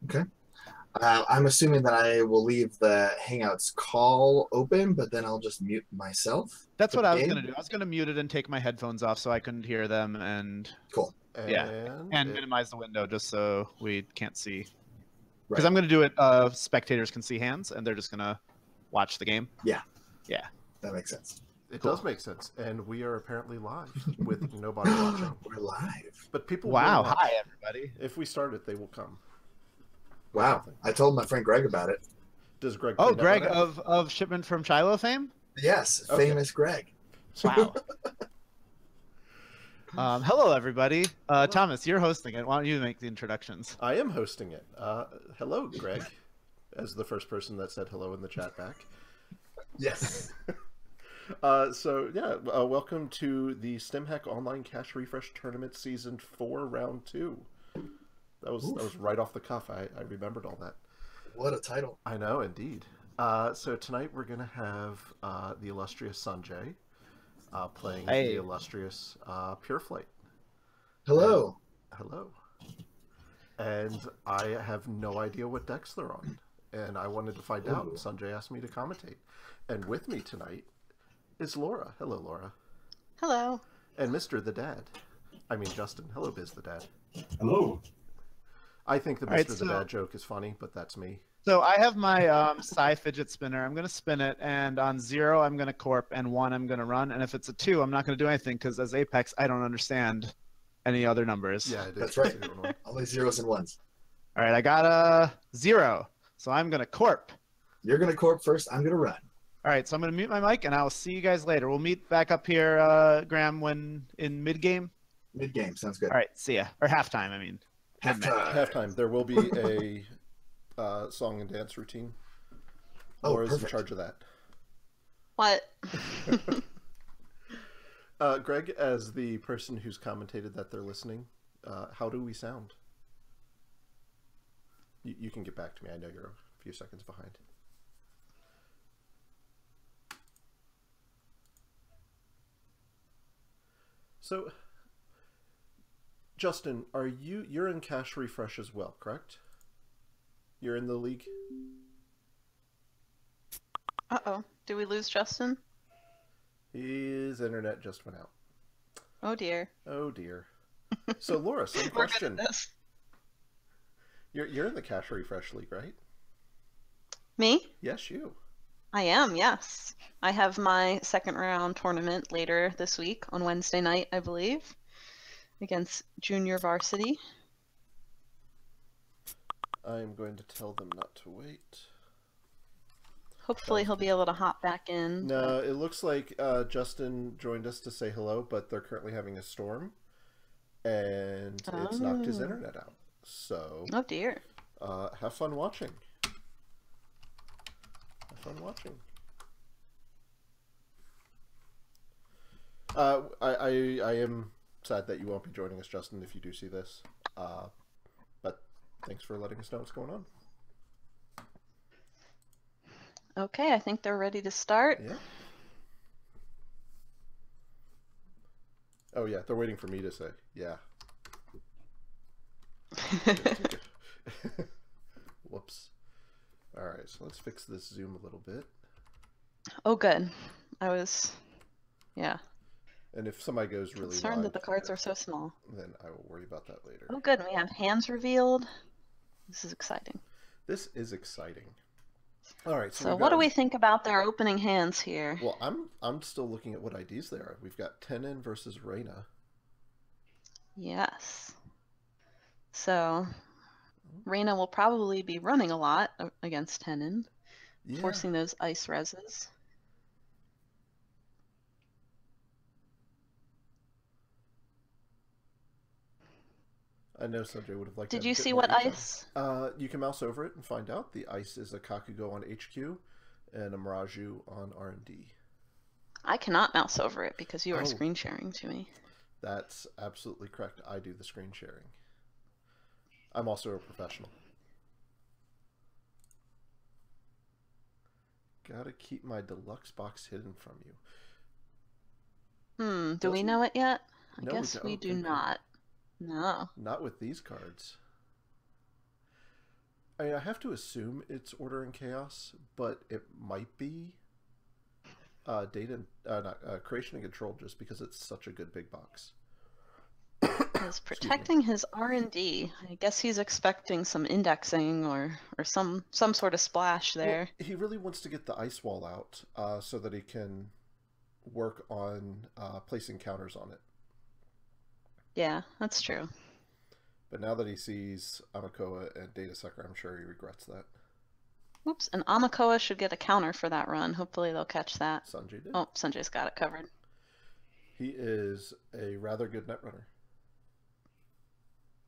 Okay. I'm assuming that I will leave the Hangouts call open, but then I'll just mute myself. That's for what the I was game. going to do. I was going to mute it and take my headphones off so I couldn't hear them and Cool. and minimize the window just so we can't see. Because Right. I'm going to do it spectators can see hands and they're just going to watch the game. Yeah. Yeah. That makes sense. It Cool. does make sense, and we are apparently live with nobody watching. We're live. But people Wow. will watch. Hi, everybody. If we start it, they will come. Wow. I told my friend Greg about it. Does Greg Oh, play Greg NetRunner? of Shipment from Shiloh fame? Yes. Okay. Famous Greg. Wow. Hello, everybody. Thomas, you're hosting it. Why don't you make the introductions? I am hosting it. Hello, Greg, as the first person that said hello in the chat back. Yes. Welcome to the Stimhack Online Cash Refresh Tournament Season 4, Round 2. That was right off the cuff. I remembered all that. What a title. I know, indeed. So tonight we're going to have the illustrious Sanjay playing the illustrious PureFlight. Hello. Hello. And I have no idea what decks they're on. And I wanted to find out. Sanjay asked me to commentate. And with me tonight is Laura. Hello, Laura. Hello. And Mr. the Dad. I mean, Justin. Hello, Biz the Dad. Hello. I think the Mr. the Dad joke is funny, but that's me. So I have my Psy fidget spinner. I'm going to spin it, and on 0, I'm going to corp, and 1, I'm going to run. And if it's a 2, I'm not going to do anything, because as Apex, I don't understand any other numbers. Yeah, it is. That's right. Only zeros and ones. All right, I got a 0, so I'm going to corp. You're going to corp first. I'm going to run. All right, so I'm going to mute my mic, and I will see you guys later. We'll meet back up here, Graham, when in mid-game. Mid-game. Sounds good. All right, see ya. Or halftime, I mean. Halftime. There will be a song and dance routine. Laura's in charge of that. What? Greg, as the person who's commentated that they're listening, how do we sound? You can get back to me. I know you're a few seconds behind. So, Justin, you're in Cash Refresh as well, correct? You're in the league? Uh-oh. Did we lose Justin? His internet just went out. Oh, dear. Oh, dear. So, Laura, same question. You're in the Cash Refresh League, right? Me? Yes, you. I am, yes. I have my second round tournament later this week on Wednesday night, I believe, against junior varsity. I'm going to tell them not to wait. Hopefully he'll be able to hop back in. No, it looks like Justin joined us to say hello, but they're currently having a storm, and it's knocked his internet out. So, oh dear. Have fun watching. Have fun watching. I am sad that you won't be joining us, Justin, if you do see this. But thanks for letting us know what's going on. Okay, I think they're ready to start. Yeah. Oh yeah, they're waiting for me to say, yeah. Whoops. Alright, so let's fix this zoom a little bit. Oh good. Yeah. And if somebody goes really concerned wide, that the cards are so small. then I will worry about that later. Oh good, we have hands revealed. This is exciting. This is exciting. All right. So what do we think about their opening hands here? Well, I'm still looking at what IDs they are. We've got Tenon versus Reyna. Yes. So Reyna will probably be running a lot against Tenon, forcing those ice reses. I know Sanjay would have liked. Did you see what ice? You can mouse over it and find out. The ice is a Kakugo on HQ and a Miraju on R&D. I cannot mouse over it because you are screen sharing to me. That's absolutely correct. I do the screen sharing. I'm also a professional. Gotta keep my deluxe box hidden from you. Do we know it yet? I No, guess we do not. No. Not with these cards. I have to assume it's Order and Chaos, but it might be data, not creation and control, just because it's such a good big box. He's protecting his R&D. I guess he's expecting some indexing or some sort of splash there. Well, he really wants to get the ice wall out so that he can work on placing counters on it. Yeah, that's true. But now that he sees Amakoa and Data Sucker, I'm sure he regrets that. Oops, and Amakoa should get a counter for that run. Hopefully they'll catch that. Sanjay did. Oh, Sanjay's got it covered. He is a rather good net runner.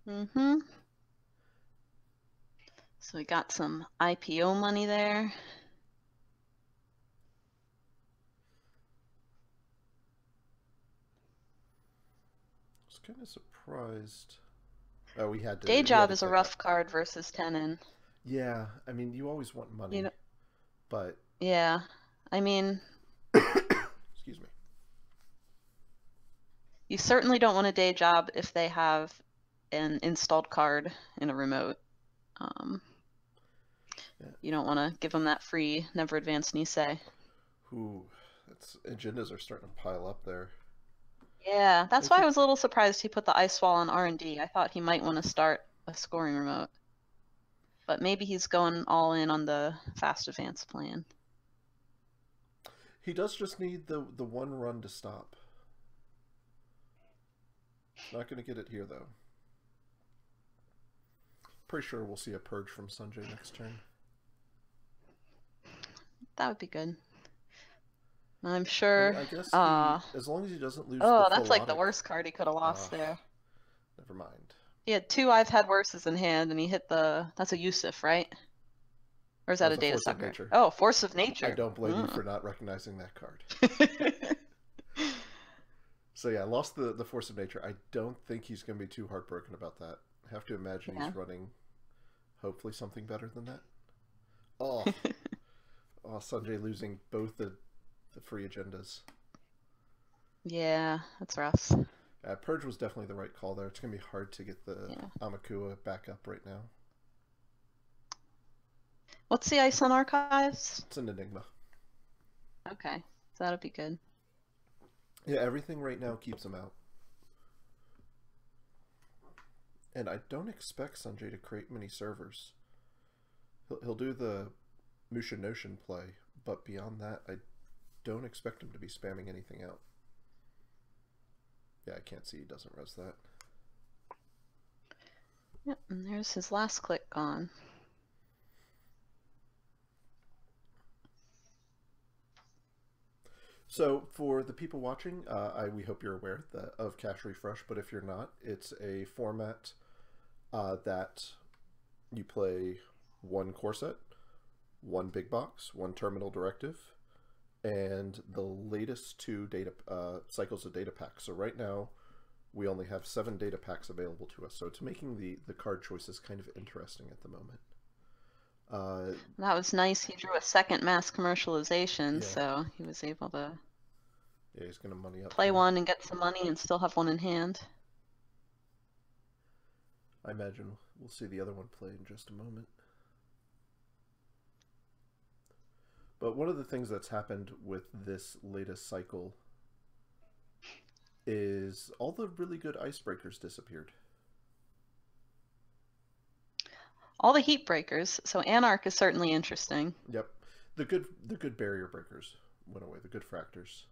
Mm-hmm. So we got some IPO money there. I was kind of surprised. Oh, we had to. Day Job is a rough card versus Tenon. Yeah, I mean, you always want money, but yeah, I mean, excuse me. You certainly don't want a Day Job if they have an installed card in a remote. Yeah. You don't want to give them that free Never Advance Nisei. Ooh, agendas are starting to pile up there. Yeah, that's why I was a little surprised he put the ice wall on R&D. I thought he might want to start a scoring remote. But maybe he's going all in on the fast advance plan. He does just need the one run to stop. Not going to get it here, though. Pretty sure we'll see a purge from Sanjay next turn. That would be good. I'm sure. I guess as long as he doesn't lose. Oh, that's like the worst card he could have lost there. Never mind. He had two I've had worses in hand, and he hit the. That's a Yusuf, right? Or is that a Data Sucker? Oh, Force of Nature. I don't blame you for not recognizing that card. So yeah, I lost the Force of Nature. I don't think he's going to be too heartbroken about that. I have to imagine he's running, hopefully, something better than that. Oh, Sanjay losing both the free agendas. Yeah, that's rough. Purge was definitely the right call there. It's going to be hard to get the Amakua back up right now. What's the ice on Archives? It's an Enigma. Okay, so that'll be good. Yeah, everything right now keeps him out. And I don't expect Sanjay to create many servers. He'll do the Musha Notion play, but beyond that, I don't expect him to be spamming anything out. Yeah, I can't see he doesn't res that. Yep, and there's his last click gone. So for the people watching, we hope you're aware of Cache Refresh, but if you're not, it's a format that you play one core set, one big box, one terminal directive, and the latest two data cycles of data packs. So right now, we only have 7 data packs available to us. So it's making the card choices kind of interesting at the moment. That was nice. He drew a second mass commercialization, so he was able to he's gonna money up play one and get some money and still have one in hand. I imagine we'll see the other one play in just a moment. But one of the things that's happened with this latest cycle is all the really good icebreakers disappeared. All the heat breakers, so Anarch is certainly interesting. Yep. The good barrier breakers went away, the good fractors.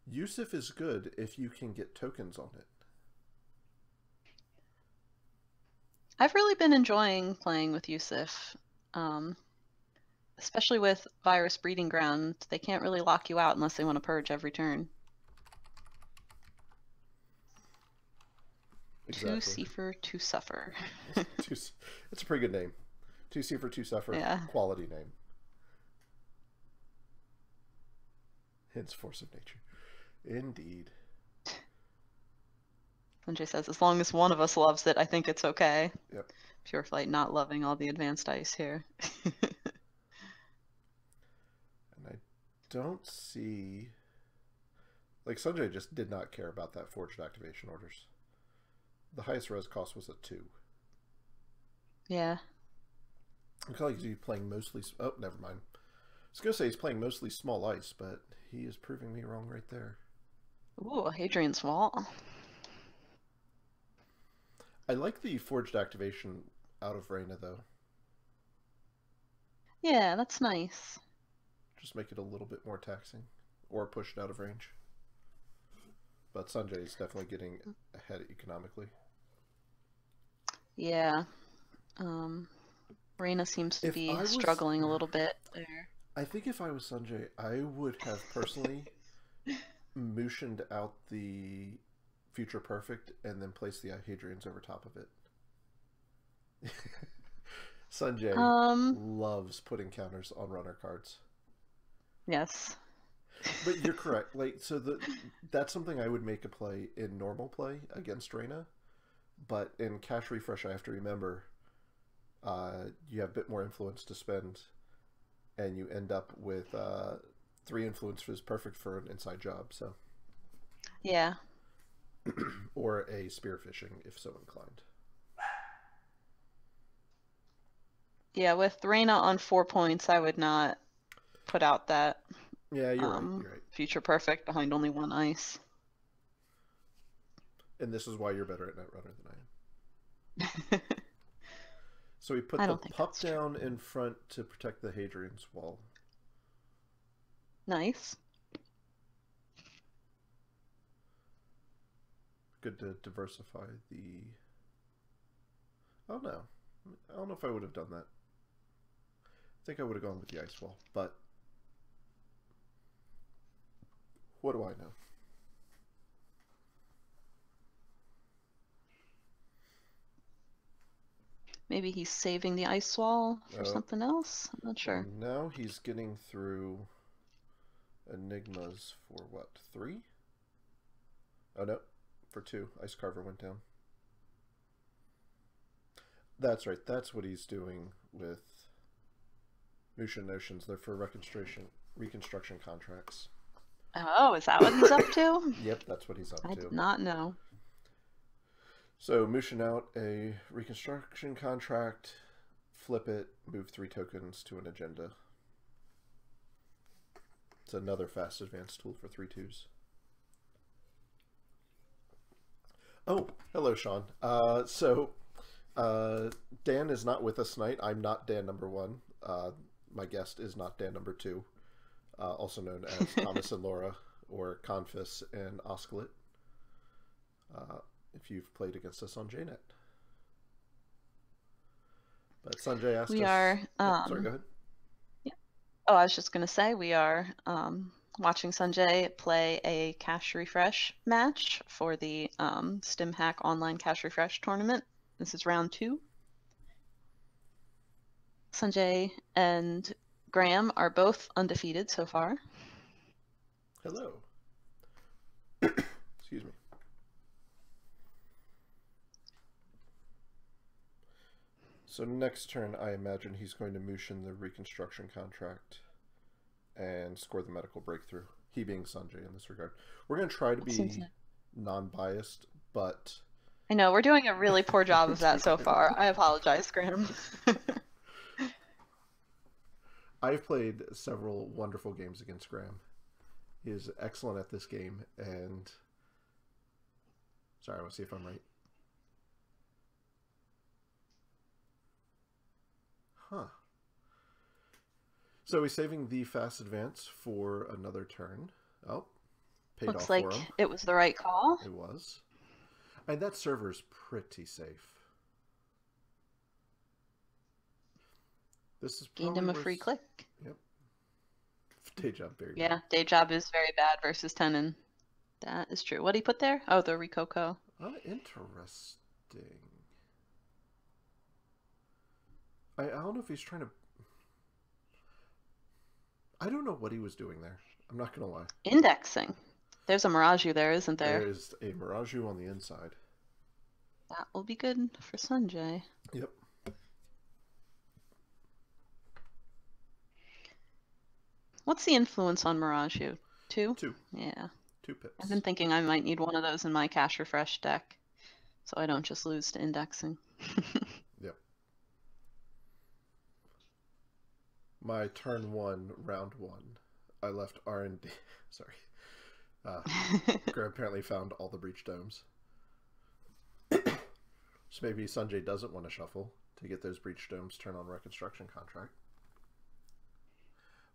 Yusuf is good if you can get tokens on it. I've really been enjoying playing with Yusuf. Especially with Virus Breeding Ground, they can't really lock you out unless they want to purge every turn. Exactly. 2 Seifer, 2 Suffer. It's a pretty good name. 2 Seifer, 2 Suffer. Yeah. Quality name. Hence Force of Nature. Indeed. Sanjay says, as long as one of us loves it, I think it's okay. Yep. PureFlight not loving all the advanced ice here. And I don't see... Like, Sanjay just did not care about that forged activation orders. The highest res cost was a 2. Yeah. I feel like he's playing mostly... Oh, never mind. I was going to say he's playing mostly small ice, but he is proving me wrong right there. Ooh, Hadrian's Wall. I like the forged activation out of Reyna, though. Yeah, that's nice. Just make it a little bit more taxing. Or push it out of range. But Sanjay is definitely getting ahead economically. Yeah. Reyna seems to be struggling a little bit there. I think if I was Sanjay, I would have personally motioned out the Future Perfect and then placed the Hadrians over top of it. Sanjay loves putting counters on runner cards. Yes. But you're correct. Like, so that's something I would make a play in normal play against Reyna. But in Cash Refresh, I have to remember you have a bit more influence to spend, and you end up with 3 influence is perfect for an inside job. So yeah. Or a spearfishing, if so inclined. Yeah, with Reyna on 4 points, I would not put out that Yeah, you're right. You're right. Future Perfect behind only 1 ice. And this is why you're better at Netrunner than I am. So we put the pup down in front to protect the Hadrian's Wall. Nice. Good to diversify the... Oh no. I don't know if I would have done that. I think I would have gone with the ice wall, but what do I know? Maybe he's saving the ice wall for something else? I'm not sure. Now he's getting through Enigmas for what, 3? Oh no, for 2. Ice Carver went down. That's right, that's what he's doing with Musha Notions. They're for reconstruction contracts. Oh, is that what he's up to? Yep, that's what he's up to. I did not know. So, motion out a reconstruction contract, flip it, move 3 tokens to an agenda. It's another fast advanced tool for 3/2s. Oh, hello, Sean. Dan is not with us tonight. I'm not Dan number 1. My guest is not Dan number 2, also known as Thomas and Laura, or Confis and Oscalit. If you've played against us on JNet. But Sanjay asked us... We are... sorry, go ahead. Yeah. Oh, I was just going to say, we are watching Sanjay play a Cash Refresh match for the Stimhack Online Cash Refresh tournament. This is round 2. Sanjay and Graham are both undefeated so far. Hello. Excuse me. So next turn, I imagine he's going to motion the reconstruction contract and score the medical breakthrough. He being Sanjay in this regard. We're going to try to be non-biased, but... I know, we're doing a really poor job of that so far. I apologize, Graham. I've played several wonderful games against Graham. He is excellent at this game, and... Sorry, I want to see if I'm right. Huh. So he's saving the fast advance for another turn. Oh, paid Looks off like for him. It was the right call. It was. And that server's pretty safe. This is gained him a free click. Yep. Day job very Yeah, bad. day job is very bad versus Tenon. That is true. What did he put there? Oh, the Rococo. Interesting. I don't know if he's trying to... I don't know what he was doing there. I'm not going to lie. Indexing. There's a Mirage there, isn't there? There is a Mirage on the inside. That will be good for Sanjay. Yep. What's the influence on Mirage? 2? 2. Yeah. 2 pips. I've been thinking I might need one of those in my Cash Refresh deck, so I don't just lose to indexing. Yep. My turn 1, round 1. I left R&D. Sorry. Graham apparently found all the breach domes. So maybe Sanjay doesn't want to shuffle to get those breach domes turn on reconstruction contract.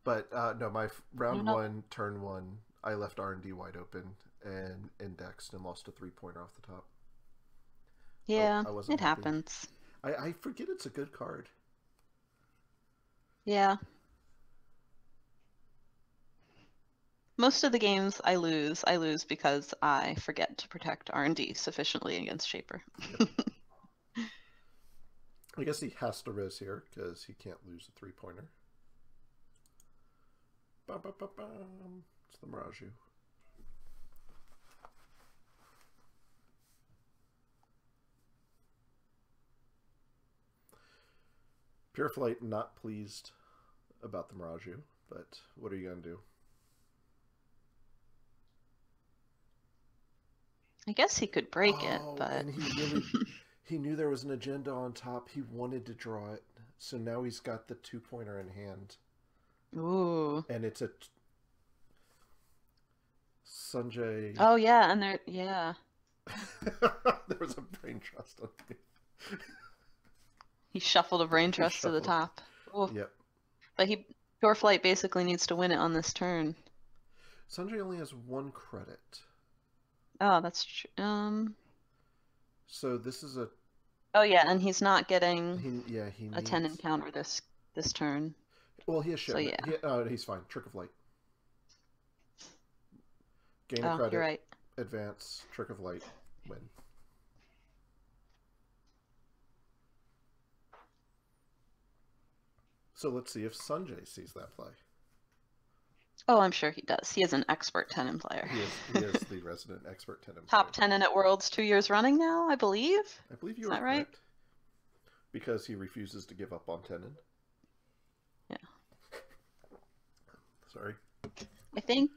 But no, my round 1, turn 1, I left R&D wide open and indexed and lost a 3-pointer off the top. Yeah, I wasn't it happy. happens. I forget it's a good card. Yeah. Most of the games I lose because I forget to protect R&D sufficiently against Shaper. Yep. I guess he has to risk here because he can't lose a 3-pointer. It's the Mirage. PureFlight not pleased about the Mirage, but what are you going to do? I guess he could break it, but... And he knew there was an agenda on top. He wanted to draw it. So now he's got the 2-pointer in hand. Ooh. And it's a... Sanjay... Oh, yeah, and there... Yeah. There was a brain trust on me. He shuffled a brain trust to the top. Ooh. Yep. But PureFlight basically needs to win it on this turn. Sanjay only has 1 credit. Oh, that's true. So this is a... Oh, yeah, and he's not getting he needs... a 10 encounter this turn. Well, he has shit. So, yeah. He's fine. Trick of Light. Gain a credit. You're right. Advance. Trick of Light. Win. So let's see if Sanjay sees that play. Oh, I'm sure he does. He is an expert tenon player. He is the resident expert tenon player. Top tenon at Worlds 2 years running now, I believe. I believe you is are that right? correct. Because he refuses to give up on tenon. Yeah. Sorry. I think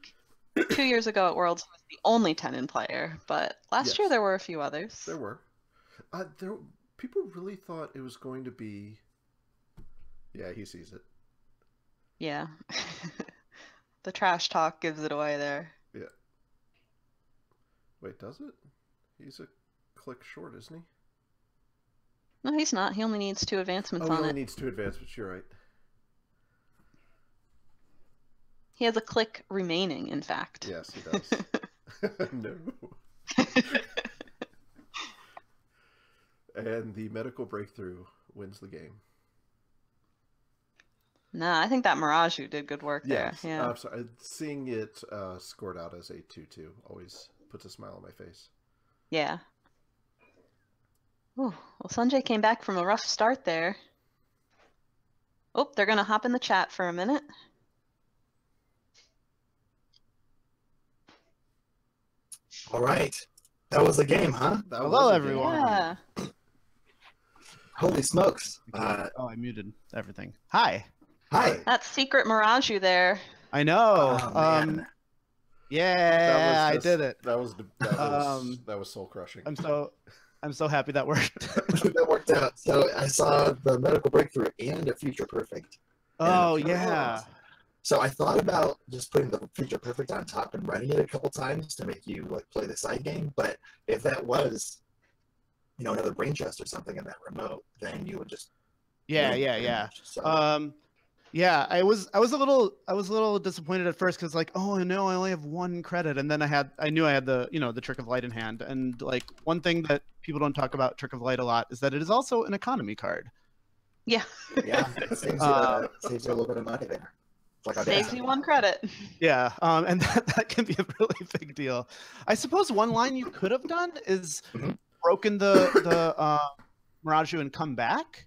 2 years ago at Worlds he was the only tenon player, but last year there were a few others. There were. People really thought it was going to be... Yeah, he sees it. Yeah. The trash talk gives it away there. Yeah. Wait, does it? He's a click short, isn't he? No, he's not. He only needs 2 advancements on it. He only needs 2 advancements, you're right. He has a click remaining, in fact. Yes, he does. No. And the medical breakthrough wins the game. Nah, I think that Mirage did good work there. Yes. Yeah. I'm sorry. Seeing it scored out as a 2-2 always puts a smile on my face. Yeah. Ooh, well, Sanjay came back from a rough start there. Oh, they're going to hop in the chat for a minute. All right. That was a game, huh? Hello, everyone. Yeah. Holy smokes. I muted everything. Hi. Hi. That secret Mirage there. I know. Oh, man. Yeah, I did it. That was soul crushing. I'm so happy that worked. That worked out. So I saw the medical breakthrough and a future perfect. Oh, yeah. So I thought about just putting the future perfect on top and running it a couple times to make you like play the side game. But if that was, another brain trust or something in that remote, then you would just Yeah. So, yeah, I was a little disappointed at first because oh no, I only have 1 credit, and then I knew I had the the Trick of Light in hand, and one thing that people don't talk about Trick of Light a lot is that it is also an economy card. Yeah. Yeah, it saves you a little bit of money there. Saves you 1 credit. Yeah, and that can be a really big deal. I suppose one line you could have done is broken the Mirage and come back.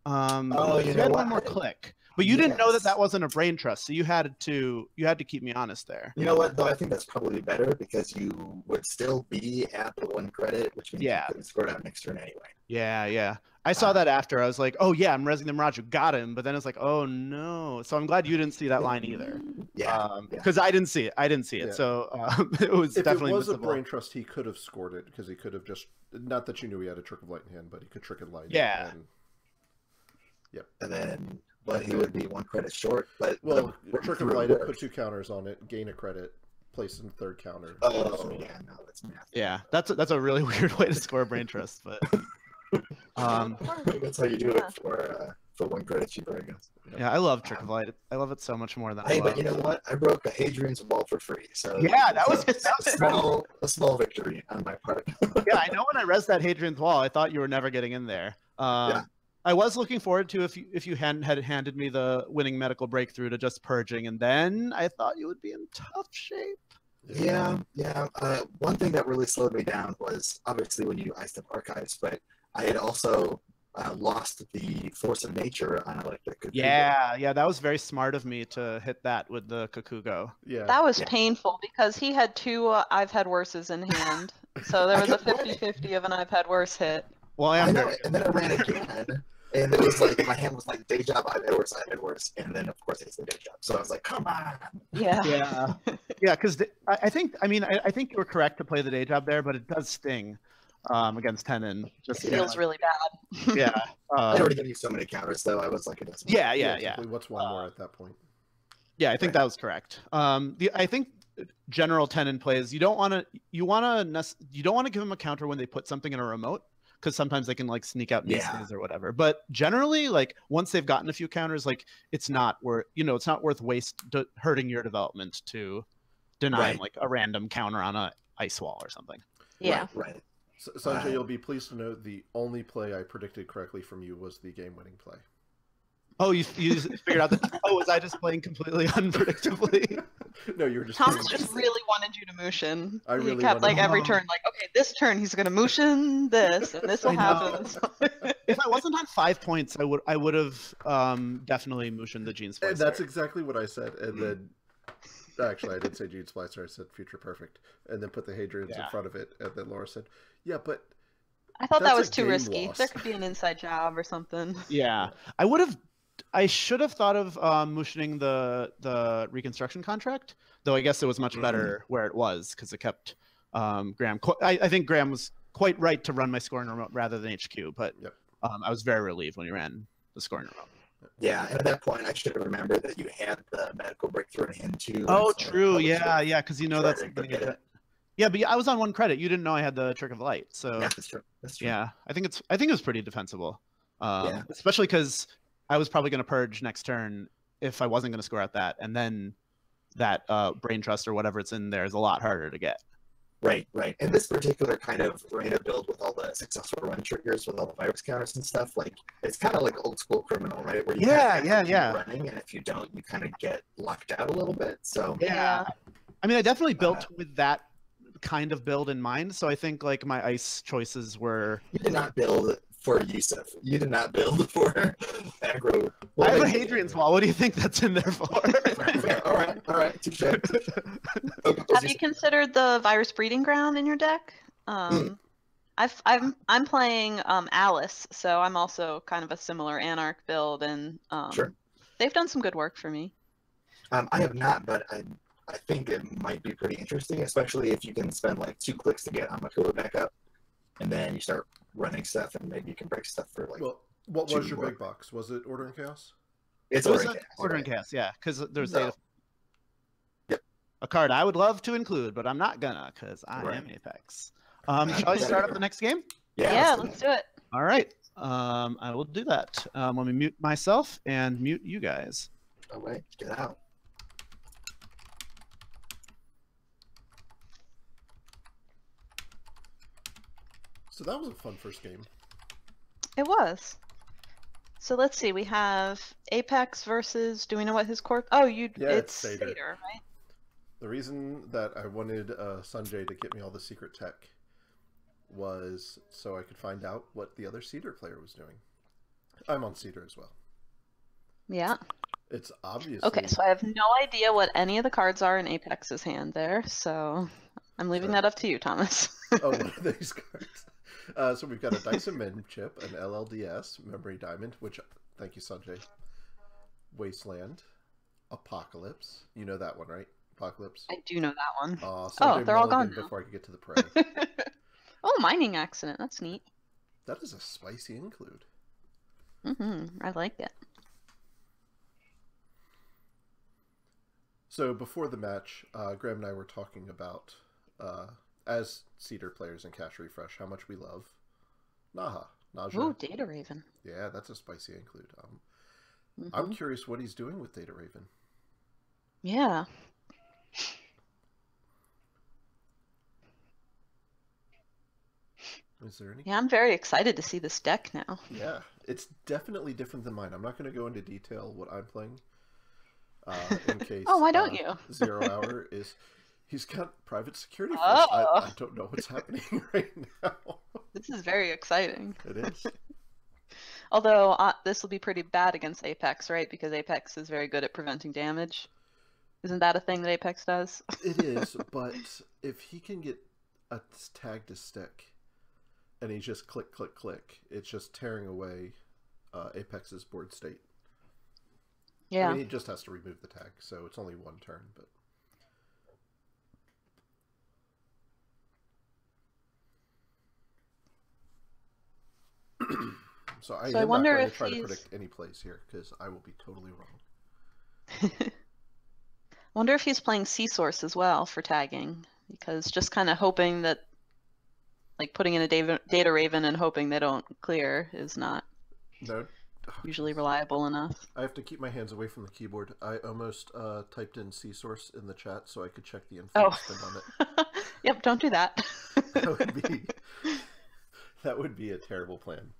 You had 1 more click. But you didn't know that wasn't a brain trust, so you had to keep me honest there. You know what, though? I think that's probably better because you would still be at the 1 credit, which means you couldn't score it out next turn anyway. Yeah. I saw that after. I was like, oh yeah, I'm resing the Mirage. Got him. But then it's like, oh no. So I'm glad you didn't see that line either. Yeah. Because I didn't see it. Yeah. So it was definitely If it was missable. a brain trust, he could have scored it because he could have just, not that you knew he had a Trick of Light in hand, but he could Trick of Light. Yeah. And then but he would be 1 credit short. But Well, Trick of Light, works. put 2 counters on it, gain a credit, place in the 3rd counter. Oh yeah, no, that's math. Yeah, that's a really weird way to score brain trust, but That's how you do it for 1 credit cheaper, I guess. yeah, I love Trick of Light. I love it so much more than I Hey, love. but you know what? I broke a Hadrian's Wall for free, so Yeah, that was a small victory on my part. Yeah, I know when I rezzed that Hadrian's Wall, I thought you were never getting in there. Yeah. I was looking forward to if you hadn't had handed me the winning medical breakthrough to just purging, and then I thought you would be in tough shape. Yeah. One thing that really slowed me down was obviously when you iced up archives, but I had also lost the force of nature on electric. Yeah, that was very smart of me to hit that with the Kakugo. Yeah. That was painful because he had 2 I've had worses in hand. So there was a 50-50 of an I've had worse hit. Well, and then I ran again, and it was like my hand was like day job, I've had worse, and then of course it's the day job. So I was like, come on. Yeah. Because I think you were correct to play the day job there, but it does sting against Tenon. It feels really bad. Yeah. I already gave you so many counters, though. I was like, it doesn't. Yeah. What's one more at that point? Yeah, I think that was correct. I think general Tenon plays. You don't want to give them a counter when they put something in a remote, because sometimes they can like sneak out nieces or whatever. But generally, like once they've gotten a few counters, like it's not worth hurting your development to deny them, like a random counter on a ice wall or something. Yeah. Right. Sanjay, you'll be pleased to know the only play I predicted correctly from you was the game-winning play. Oh, you figured out that? Oh, was I just playing completely unpredictably? No, you were just. Thomas just really wanted you to Mushin. He kept like every turn, like, okay, this turn he's gonna Mushin this, and this will happen. If I wasn't on 5 points, I would have definitely Mushin the Gene Splicer. And that's exactly what I said, and then. Actually, I didn't say Gene Splicer. I said Future Perfect, and then put the Hadrians in front of it. And then Laura said, "Yeah, but I thought that was too risky. There could be an inside job or something." Yeah, I should have thought of Mushining the reconstruction contract, though. I guess it was much better where it was because it kept Graham. I think Graham was quite right to run my scoring remote rather than HQ, but I was very relieved when he ran the scoring remote. Yeah, and at that point, I should have remembered that you had the medical breakthrough in hand too. Oh, true. Yeah, because that's. Yeah, but I was on 1 credit. You didn't know I had the Trick of Light, so. Yeah, that's true. Yeah, I think it was pretty defensible, especially because I was probably going to purge next turn if I wasn't going to score out that, and then that brain trust or whatever it's in there is a lot harder to get. Right. And this particular kind of arena build with all the successful run triggers with all the virus counters and stuff, like it's kind of like old school Criminal, right? Where you running, and if you don't, you kind of get locked out a little bit. So yeah. I mean, I definitely built with that kind of build in mind. So I think like my ice choices were. You did not build for Yusuf. You did not build for aggro. I have a Hadrian's Wall. What do you think that's in there for? All right. Touche. Have you considered the virus breeding ground in your deck? I'm playing Alice, so I'm also kind of a similar Anarch build, and they've done some good work for me. I have not, but I think it might be pretty interesting, especially if you can spend like 2 clicks to get Amakuba back up, and then you start running stuff, and maybe you can break stuff for like. Well, what was your big box? Was it Order and Chaos? It's Order and Chaos, yeah, because there's data. Yep. A card I would love to include, but I'm not gonna because I am Apex. Shall I start up the next game? Yeah, let's do it. All right. I will do that. Let me mute myself and mute you guys. All right, get out. So that was a fun first game. It was. So let's see. We have Apex versus. Do we know what his core? Oh, it's Satyr, right? The reason that I wanted Sanjay to get me all the secret tech was so I could find out what the other Cedar player was doing. I'm on Cedar as well. Yeah. It's obvious. Okay, so I have no idea what any of the cards are in Apex's hand there, so I'm leaving that up to you, Thomas. Oh, what are these cards? So we've got a Dyson Min chip, an LLDS, Memory Diamond, which, thank you, Sanjay. Wasteland, Apocalypse. You know that one, right? Apocalypse? I do know that one. They're all gone before I could get to the prey. Oh, Mining Accident. That's neat. That is a spicy include. I like it. So before the match, Graham and I were talking about, as Cedar players in Cash Refresh, how much we love Naja. Ooh, Data Raven. Yeah, that's a spicy include. Mm-hmm. I'm curious what he's doing with Data Raven. Yeah. Is there any? Yeah, I'm very excited to see this deck now. Yeah, it's definitely different than mine. I'm not going to go into detail what I'm playing. In case. Oh, why don't you? 0 Hour is. He's got private security first. Oh. I don't know what's happening right now. This is very exciting. It is. Although this will be pretty bad against Apex, right? Because Apex is very good at preventing damage. Isn't that a thing that Apex does? It is, but if he can get a tag to stick, and he just click, click, click, it's just tearing away Apex's board state. Yeah. I mean, he just has to remove the tag, so it's only one turn, but... So I am wonder not going if to try to he's- predict any plays here, because I will be totally wrong. Wonder if he's playing C-Source as well for tagging, because just kind of hoping that, like putting in a data Raven and hoping they don't clear is not No, usually reliable enough. I have to keep my hands away from the keyboard. I almost typed in C-Source in the chat so I could check the info spend on it. Yep, don't do that. That would be a terrible plan.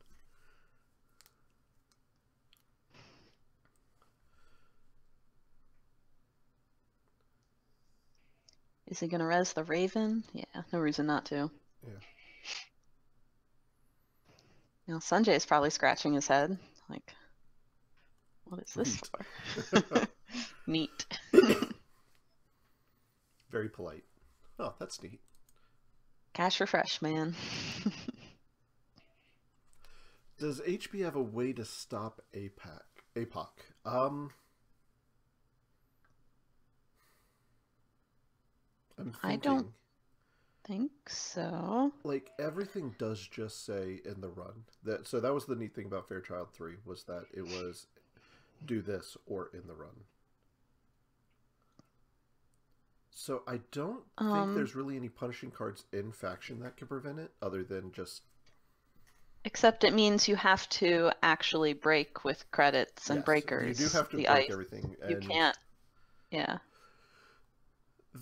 Is he gonna res the Raven? Yeah, no reason not to. Yeah. Now Sanjay is probably scratching his head, like, what is this for? Neat. Very polite. Oh, that's neat. Cash refresh, man. Does HB have a way to stop APOC? I'm thinking, I don't think so. like, everything does just say in the run. So that was the neat thing about Fairchild 3, was that it was do this or in the run. So I don't think there's really any punishing cards in faction that can prevent it, other than just... Except it means you have to actually break with credits and Yes, breakers. you do have to break ice. everything. You And can't. Yeah.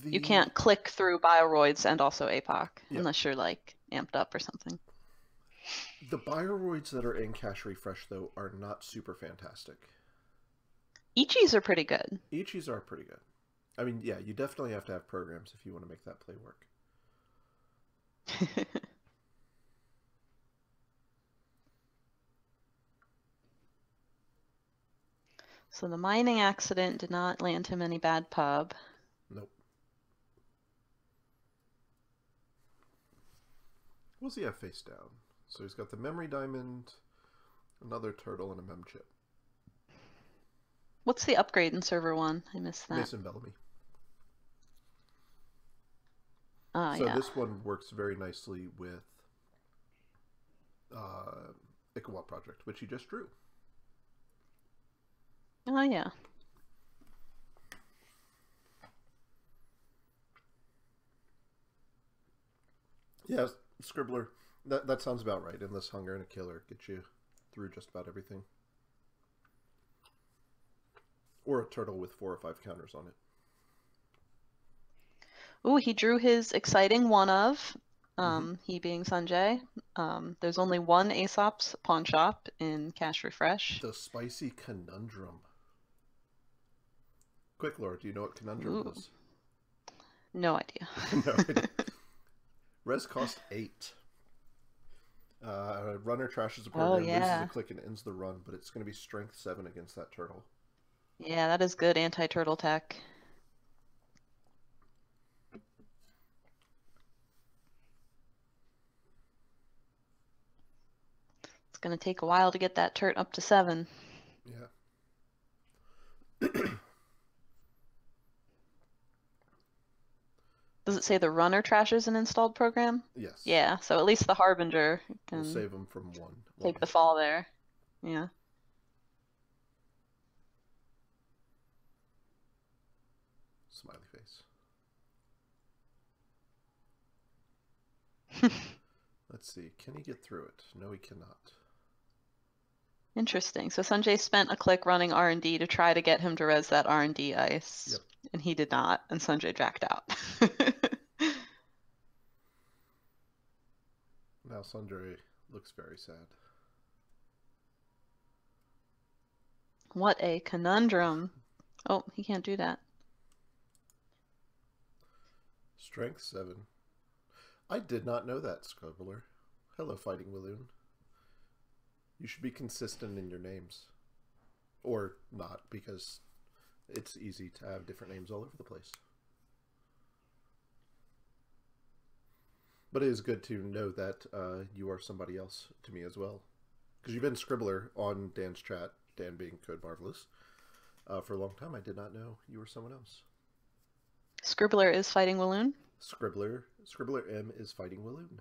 You can't click through Bioroids and also APOC unless you're like amped up or something. The Bioroids that are in Cash Refresh, though, are not super fantastic. Ichis are pretty good. Ichis are pretty good. I mean, yeah, you definitely have to have programs if you want to make that play work. So the mining accident did not land him any bad pub. Nope. What does he have face down? So he's got the memory diamond, another turtle, and a mem chip. What's the upgrade in server 1? I missed that. Mason Bellamy. So this one works very nicely with Ikawa Project, which he just drew. Oh yeah. Yeah, Scribbler. That sounds about right. Endless Hunger and a Killer get you through just about everything. Or a turtle with 4 or 5 counters on it. Ooh, he drew his exciting one of, he being Sanjay. There's only one Aesop's pawn shop in Cash Refresh. The Spicy Conundrum. Quick, Laura, do you know what Conundrum is? No idea. No idea. Res cost 8. Runner trashes a program, loses a click, and ends the run, but it's going to be strength 7 against that turtle. Yeah, that is good anti-turtle tech. It's going to take a while to get that turt up to 7. Yeah. Does it say the runner trashes an installed program? Yes. Yeah, so at least the Harbinger can We'll save them from 1. take the fall there. Yeah. Smiley face. Let's see. Can he get through it? No, he cannot. Interesting. So Sanjay spent a click running R&D to try to get him to res that R&D ice. Yep. And he did not, and Sanjay jacked out. Now Sanjay looks very sad. What a conundrum. Oh, he can't do that. Strength 7. I did not know that, Scribbler. Hello, Fighting Walloon. You should be consistent in your names. Or not, because it's easy to have different names all over the place. But it is good to know that you are somebody else to me as well. Because you've been Scribbler on Dan's chat, Dan being Code Marvelous, for a long time. I did not know you were someone else. Scribbler is Fighting Walloon? Scribbler M is Fighting Walloon.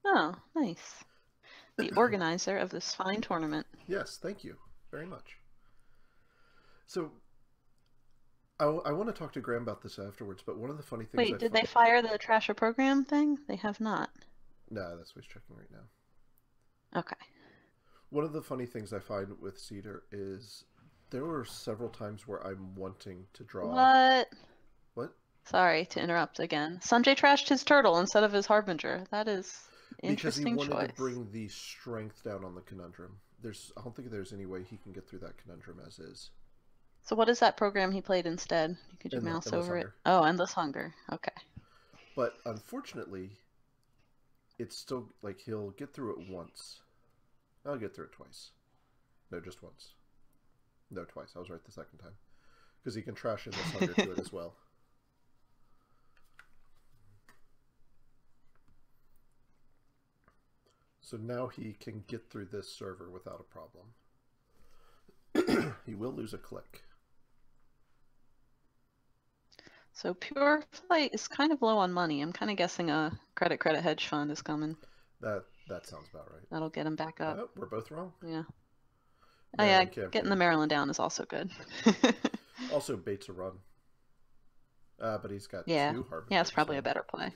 Oh, nice. The organizer of this fine tournament. Yes, thank you very much. So, I want to talk to Graham about this afterwards, but one of the funny things... Wait, did they fire the Trasher program thing? They have not. No, that's what he's checking right now. Okay. One of the funny things I find with Cedar is there were several times where I'm wanting to draw... What? What? Sorry to interrupt again. Sanjay trashed his turtle instead of his Harbinger. That is interesting choice. Because he wanted to bring the strength down on the conundrum. I don't think there's any way he can get through that conundrum as is. So what is that program he played instead? Could you mouse over it? Oh, Endless Hunger. Okay. But unfortunately, it's still like he'll get through it once. I'll get through it twice. No, just once. No, twice. I was right the second time. Because he can trash Endless Hunger to it as well. So now he can get through this server without a problem. He will lose a click. So PureFlight is kind of low on money. I'm kind of guessing a credit hedge fund is coming. That sounds about right. That'll get him back up. Oh, we're both wrong. Yeah. Oh yeah, getting the Maryland down is also good. Also baits a run. But he's got two Harbingers. Yeah, it's probably a better play.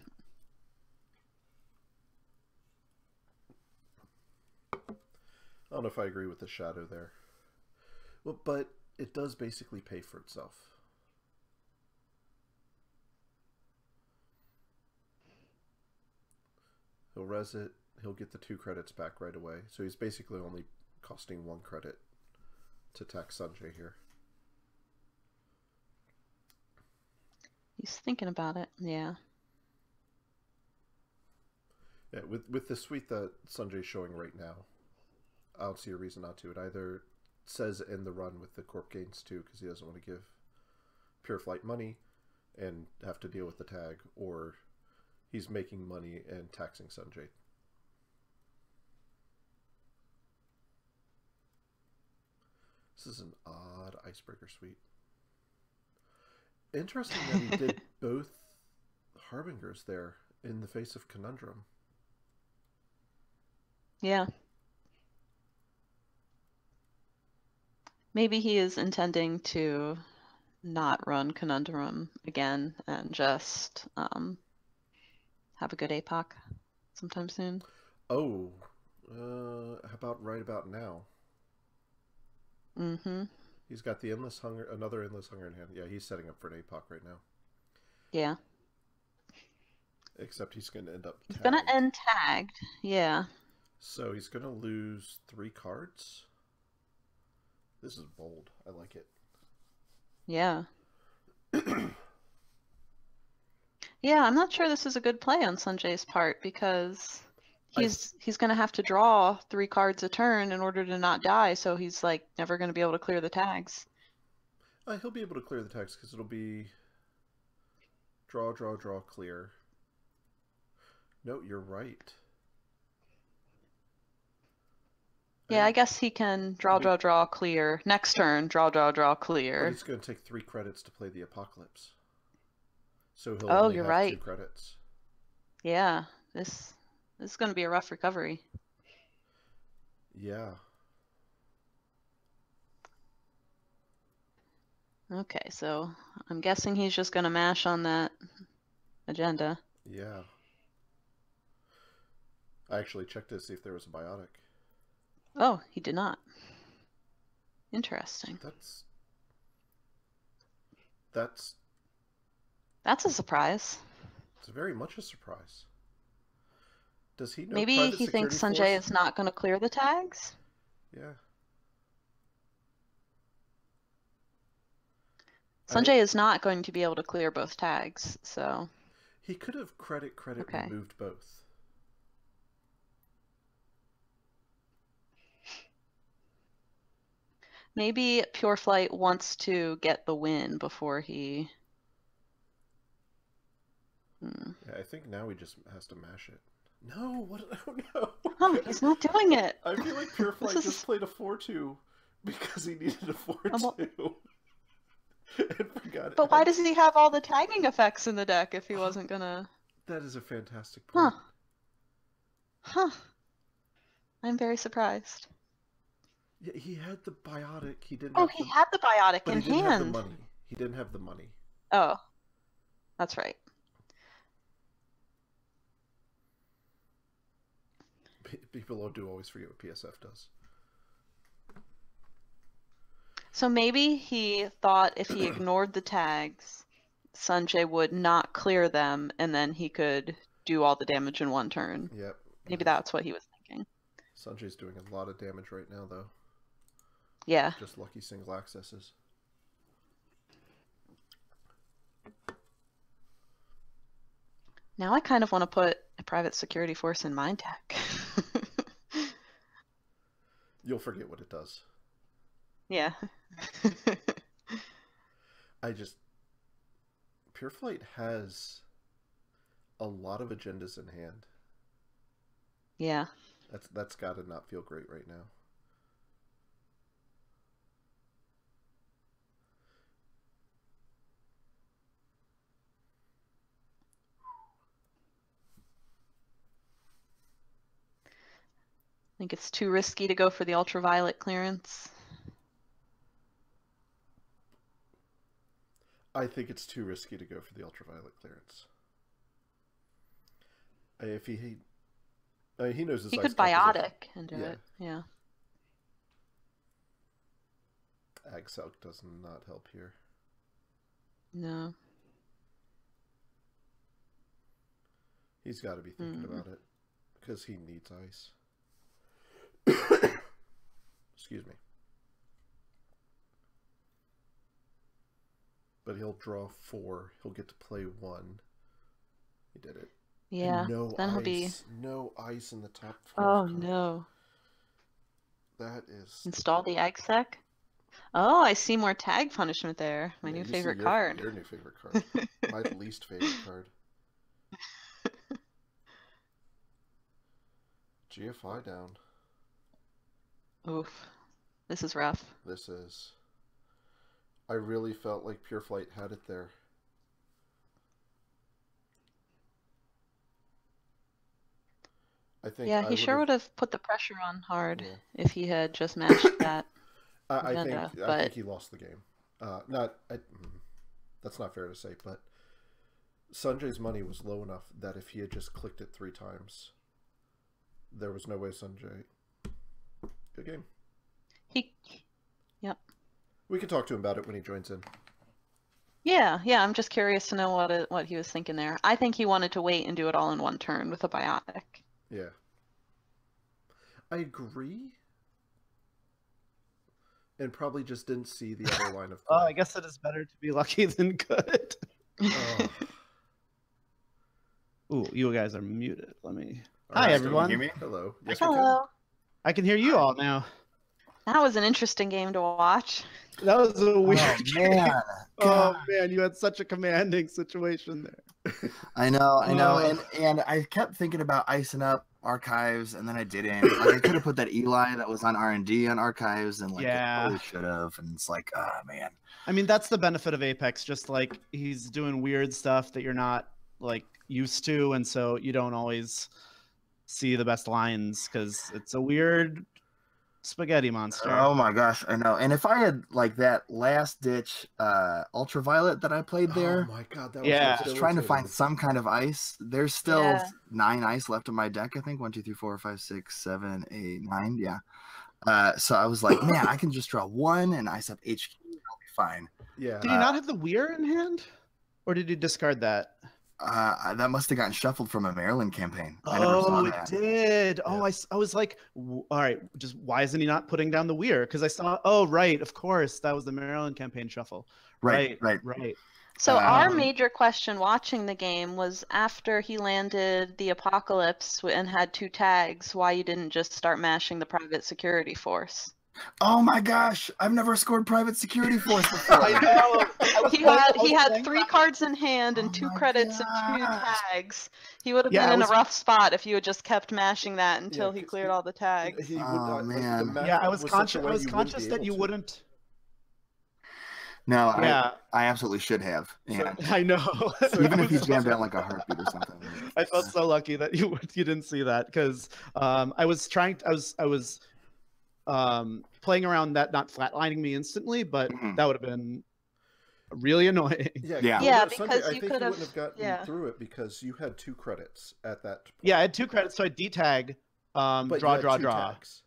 I don't know if I agree with the shadow there. Well, but it does basically pay for itself. He'll res it. He'll get the 2 credits back right away. So he's basically only costing 1 credit to tax Sanjay here. He's thinking about it. Yeah. Yeah, with the suite that Sanjay's showing right now, I don't see a reason not to. It either says end the run with the corp gains too, because he doesn't want to give PureFlight money and have to deal with the tag, or he's making money and taxing Sanjay. This is an odd icebreaker suite. Interesting that he did both Harbingers there in the face of Conundrum. Yeah. Maybe he is intending to not run Conundrum again and just have a good APOC sometime soon. Oh, how about right about now? Mm-hmm. He's got the Endless Hunger, another Endless Hunger in hand. Yeah, he's setting up for an APOC right now. Yeah. Except he's going to end up tagged. He's going to end tagged. Yeah. So he's going to lose 3 cards. This is bold. I like it. Yeah. Yeah, I'm not sure this is a good play on Sanjay's part because he's going to have to draw 3 cards a turn in order to not die, so he's like never going to be able to clear the tags. He'll be able to clear the tags because it'll be draw, draw, draw, clear. No, you're right. Yeah, I guess he can draw, draw, draw, clear. Next turn, draw, draw, draw, clear. But it's going to take 3 credits to play the Apocalypse. So he'll only have 2 credits. Yeah, this is going to be a rough recovery. Yeah. Okay, so I'm guessing he's just gonna mash on that agenda. Yeah. I actually checked to see if there was a biotic. Oh, he did not. Interesting. That's a surprise. it's very much a surprise. Does he know Maybe private he thinks security Sanjay force? is not going to clear the tags. Yeah. Sanjay is not going to be able to clear both tags, so He could have credit Okay. removed both. maybe PureFlight wants to get the win before he. Yeah, I think now he just has to mash it. No, what? Oh no! Oh, he's not doing it. I feel like PureFlight This is- just played a 4-2 because he needed a 4-2 well- and forgot it. But why does he have all the tagging effects in the deck if he wasn't gonna? That is a fantastic Huh. point. Huh. I'm very surprised. Yeah, he had the biotic. He didn't. Oh, have he the, had the biotic but in he didn't have the hand. money. He didn't have the money. Oh, that's right. People do always forget what PSF does. So maybe he thought if he ignored the tags, Sanjay would not clear them, and then he could do all the damage in one turn. Yep. Maybe that's what he was thinking. Sanjay's doing a lot of damage right now, though. Yeah. Just lucky single accesses. Now I kind of want to put a private security force in my deck. You'll forget what it does. Yeah. PureFlight has a lot of agendas in hand. Yeah. That's got to not feel great right now. I think it's too risky to go for the ultraviolet clearance. I think it's too risky to go for the ultraviolet clearance. If he knows his He ice could cap is biotic and do it. Yeah. Ag Selk does not help here. No. He's got to be thinking about it because he needs ice. Excuse me. But he'll draw 4. He'll get to play 1. He did it. Yeah. And no then ice. he'll be. No ice in the top 4. Oh no. That is. Install the exec. Oh, I see more tag punishment there. My Yeah, new you see favorite your, card. Your new favorite card. My least favorite card. GFI down. Oof. This is rough. This is. I really felt like PureFlight had it there. I think. Yeah, he sure would have put the pressure on hard if he had just mashed that. I think he lost the game. That's not fair to say, but Sanjay's money was low enough that if he had just clicked it 3 times, there was no way Sanjay. Good game. Yep. We can talk to him about it when he joins in. Yeah. I'm just curious to know what he was thinking there. I think he wanted to wait and do it all in one turn with a biotic. Yeah. I agree. And probably just didn't see the other line of play. Oh, I guess it is better to be lucky than good. Oh. Ooh, you guys are muted. Let me. All Hi, right, everyone. Can you hear me? Hello. Yes, Hello. I can hear you all now. That was an interesting game to watch. That was a weird game. Man. Oh man, you had such a commanding situation there. I know. And I kept thinking about icing up archives, and then I didn't. Like, I could have put that Eli that was on R&D on archives, and like, Yeah. I really should have. And it's like, oh man. I mean, that's the benefit of Apex. Just like he's doing weird stuff that you're not like used to, and so you don't always see the best lines because it's a weird spaghetti monster. Oh my gosh, I know. And if I had like that last ditch ultraviolet that I played there, Oh my god, that was Yeah. so just trying to find debilitating. some kind of ice. There's still Yeah. 9 ice left in my deck, I think. 1, 2, 3, 4, 5, 6, 7, 8, 9. Yeah. So I was like, man, I can just draw 1 and ice up HQ. I'll be fine. Yeah. Did you not have the Weir in hand? Or did you discard that? That must have gotten shuffled from a Maryland campaign. I never saw Oh, it that. did. Oh, I was like, all right, just why isn't he not putting down the Weir? Because I saw, oh, right, of course, that was the Maryland campaign shuffle. Right. So our Um, major question watching the game was after he landed the Apocalypse and had 2 tags, why you didn't just start mashing the private security force. Oh my gosh, I've never scored Private Security Force before. I know. He had 3 cards in hand and Oh 2 my credits and 2 gosh. tags. He would have Yeah, been I in was- a rough spot if you had just kept mashing that until he 'cause cleared all the tags. He would, Oh, like, man. the map Yeah, I was such a conscious. way I was you wouldn't conscious be that able you to. wouldn't. No, Yeah, I absolutely should have. Yeah. I know. Even I if you was- jammed out like a heartbeat or something. I felt so lucky that you didn't see that because I was playing around that not flatlining me instantly, but Mhm. that would have been really annoying. Yeah. Yeah, no, because Sunday, I you think could you have- wouldn't have gotten yeah. through it because you had 2 credits at that point. Yeah, I had 2 credits, so I D-tag, But you draw, had draw, 2 draw. tags.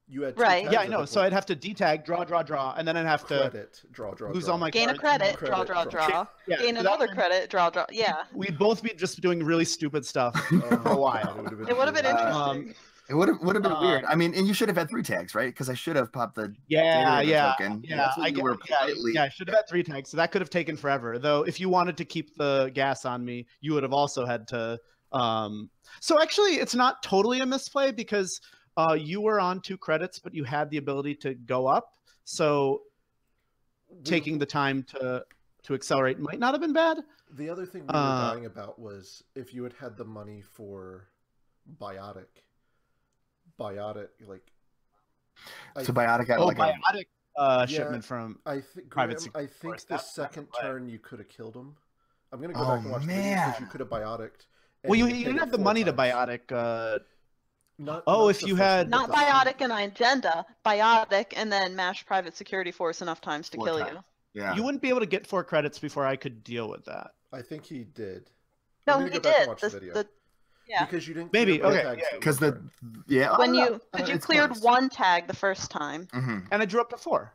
You had 2 Right. tags Yeah, I at know. that So point. I'd have to D-tag, draw, draw, draw, and then I'd have to Credit, draw, lose draw. all my Gain a cards. credit, draw, Credit, draw, draw. draw. Yeah, Gain so another that- credit, draw, draw. Yeah. We'd both be just doing really stupid stuff Oh, for a God, while. It would have been Uh, interesting. It would have been weird. Um, I mean, and you should have had 3 tags, right? Because I should have popped the Yeah, Gatorade yeah, token. yeah. That's what I you get, were politely. yeah, I should have had 3 tags, so that could have taken forever. Though, if you wanted to keep the gas on me, you would have also had to. So actually, it's not totally a misplay because you were on 2 credits, but you had the ability to go up. So taking the time to accelerate might not have been bad. The other thing we were dying about was if you had had the money for Biotic, like. So Biotic had Oh, like biotic Yeah, shipment from. I think Private Graham, security I think force, the that's second play. turn you could have killed him. I'm gonna go Oh, back and watch the video because you man. could have Biotic'd. and Well, you hit didn't it have the 4 money to times. biotic. Not, Oh, not if the you first had- one, Not but the- biotic and agenda, biotic and then mash private security force enough times to 4 kill times. you. Yeah. You wouldn't be able to get 4 credits before I could deal with that. I think he did. No, I'm gonna he go back and did. watch the video. Yeah. Because you didn't Maybe, clear both okay, tags yeah, at Because one the turn. yeah. When oh, you no, because you it's cleared close. 1 tag the first time. Mhm. And I drew up to 4.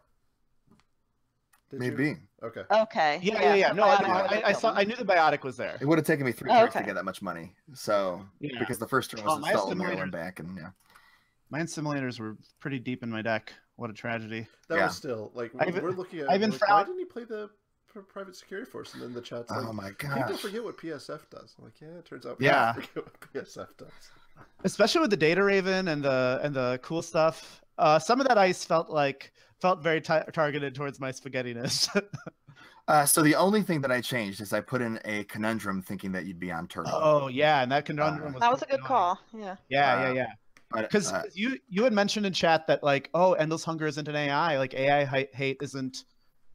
Did you? Maybe Okay. Okay. Yeah. so No, biotic I would've killed saw. him. I knew the biotic was there. it would have taken me 3 Oh, turns to okay. get that much money. So Yeah. because the first turn Oh, was my installed assimilator- Maryland back, and yeah. My simulators were pretty deep in my deck. What a tragedy. That Yeah. was still like I even- we're looking at. I even Like, why found- didn't he play the private security force? And then the chat's like, Oh my people gosh. forget what PSF does. I'm like, yeah, it turns out Yeah. people forget what PSF does. Especially with the data raven and the cool stuff. Some of that ice felt very targeted towards my spaghettiness. So the only thing that I changed is I put in a conundrum, thinking that you'd be on turtle. Oh yeah, and that conundrum was. That was a pretty good annoying. call. Yeah. Yeah. But, Because you had mentioned in chat that like, oh, endless hunger isn't an AI. Like AI hate isn't.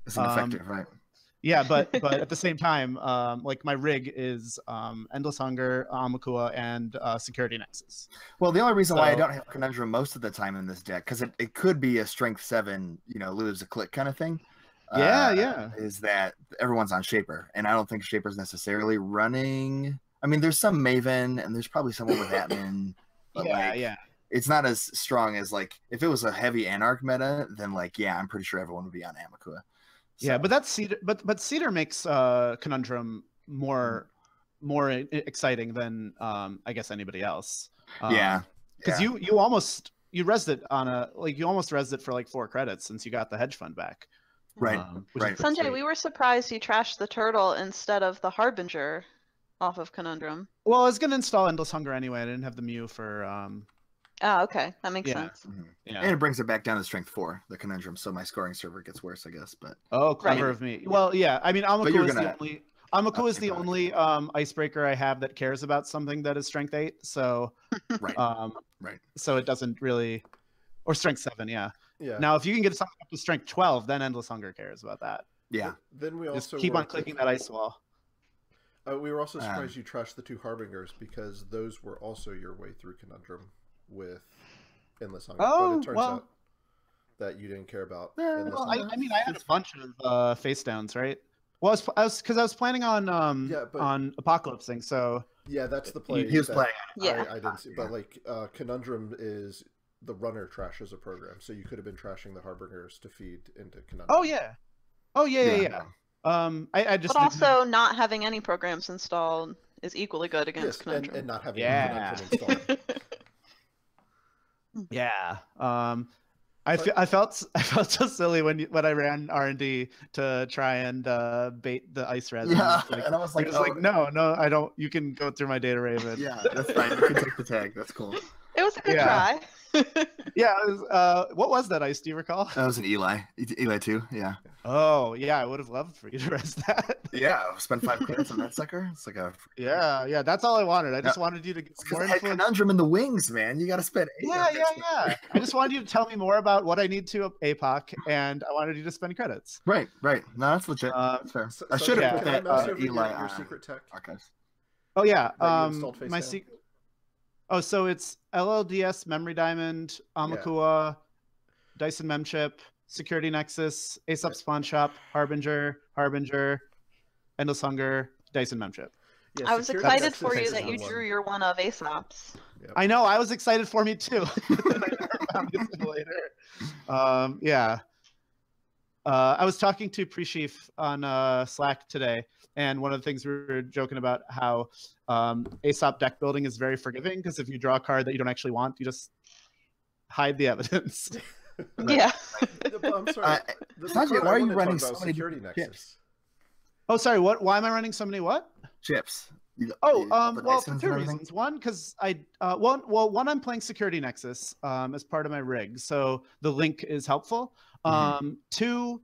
it's ineffective, right? Yeah, but at the same time, like my rig is endless hunger, Amakua, and security nexus. Well, the only reason why I So- don't have conundrum most of the time in this deck, because it could be a strength 7, lose a click kind of thing. Yeah. Is that everyone's on Shaper, and I don't think Shaper's necessarily running. I mean, there's some Maven, and there's probably someone with Atman. But Yeah. it's not as strong as like if it was a heavy Anarch meta, then I'm pretty sure everyone would be on Amakua. Yeah, but that's Cedar. But Cedar makes conundrum more exciting than I guess anybody else. Because you almost rezzed it you almost rezzed it for like 4 credits since you got the hedge fund back. Right. Which is Right. pretty Sanjay, sweet. we were surprised you trashed the turtle instead of the Harbinger off of Conundrum. Well, I was gonna install endless hunger anyway. I didn't have the Mew for Oh, okay. That makes Yeah. sense. yeah. And it brings it back down to strength 4, the conundrum. So my scoring server gets worse, I guess. But Oh, clever Right. of me. Well, yeah. I mean, Amaku you're is gonna the only. Amaku is the upkeep on it. only icebreaker I have that cares about something that is strength 8. So right, right. so it doesn't really, or strength 7. Yeah. Yeah. Now, if you can get something up to strength 12, then endless hunger cares about that. Yeah. Then we Just also keep were, on clicking that ice wall. We were also surprised you trashed the 2 Harbingers because those were also your way through Conundrum with Endless Hunger. But Oh, it turns well. out that you didn't care about Yeah, Endless Well, Hunger. I mean, I had a bunch of face downs, right? Well, I was planning on Yeah, but- on apocalypsing, so Yeah, that's the play. He was that playing. Yeah. I didn't see, but like Conundrum is the runner trashes a program, so you could have been trashing the Harbingers to feed into Conundrum. oh yeah. I just But also, not having any programs installed is equally good against Yes, Conundrum. and not having Yeah. Conundrum installed. yeah. I felt so silly when I ran R&D to try and bait the ice res. Yeah, Like, and I was like, just like, no, I don't. You can go through my data raven. Yeah, that's fine. You can take the tag. That's cool. It was a good Yeah. try. Yeah. It was, what was that ice? Do you recall? That was an Eli. Eli 2, yeah. Oh yeah, I would have loved for you to res that. Yeah, spend 5 credits on that sucker. It's like a. Yeah. That's all I wanted. I just wanted you to get Because more I had influence. Conundrum in the wings, man. You got to spend 8 on this. Yeah. I just wanted you to tell me more about what I need to APOC, and I wanted you to spend credits. Right. No, that's legit. That's fair. I should have put that mouse over Eli your on secret tech. archives. Oh yeah. That you installed face My down? Oh, so it's LLDS, Memory Diamond, Amakua, Dyson Memchip, Security Nexus, Aesop Spawn Shop, Harbinger, Endless Hunger, Dyson Memchip. Yeah, I was Security excited Nexus for you is that the you one. drew your one of Aesop's. Yep. I know. I was excited for me too. Then I never found it later. Yeah. I was talking to Pre-Chief on Slack today, and one of the things we were joking about how Aesop deck building is very forgiving, because if you draw a card that you don't actually want, you just hide the evidence. Yeah. I'm sorry. Sanjay, why are you running so many Security different Nexus? Oh, sorry. What? Why am I running so many? What? Chips. Oh, The well, Dysons for and two everything? reasons. One, because one, I'm playing Security Nexus as part of my rig, so the link is helpful. Two,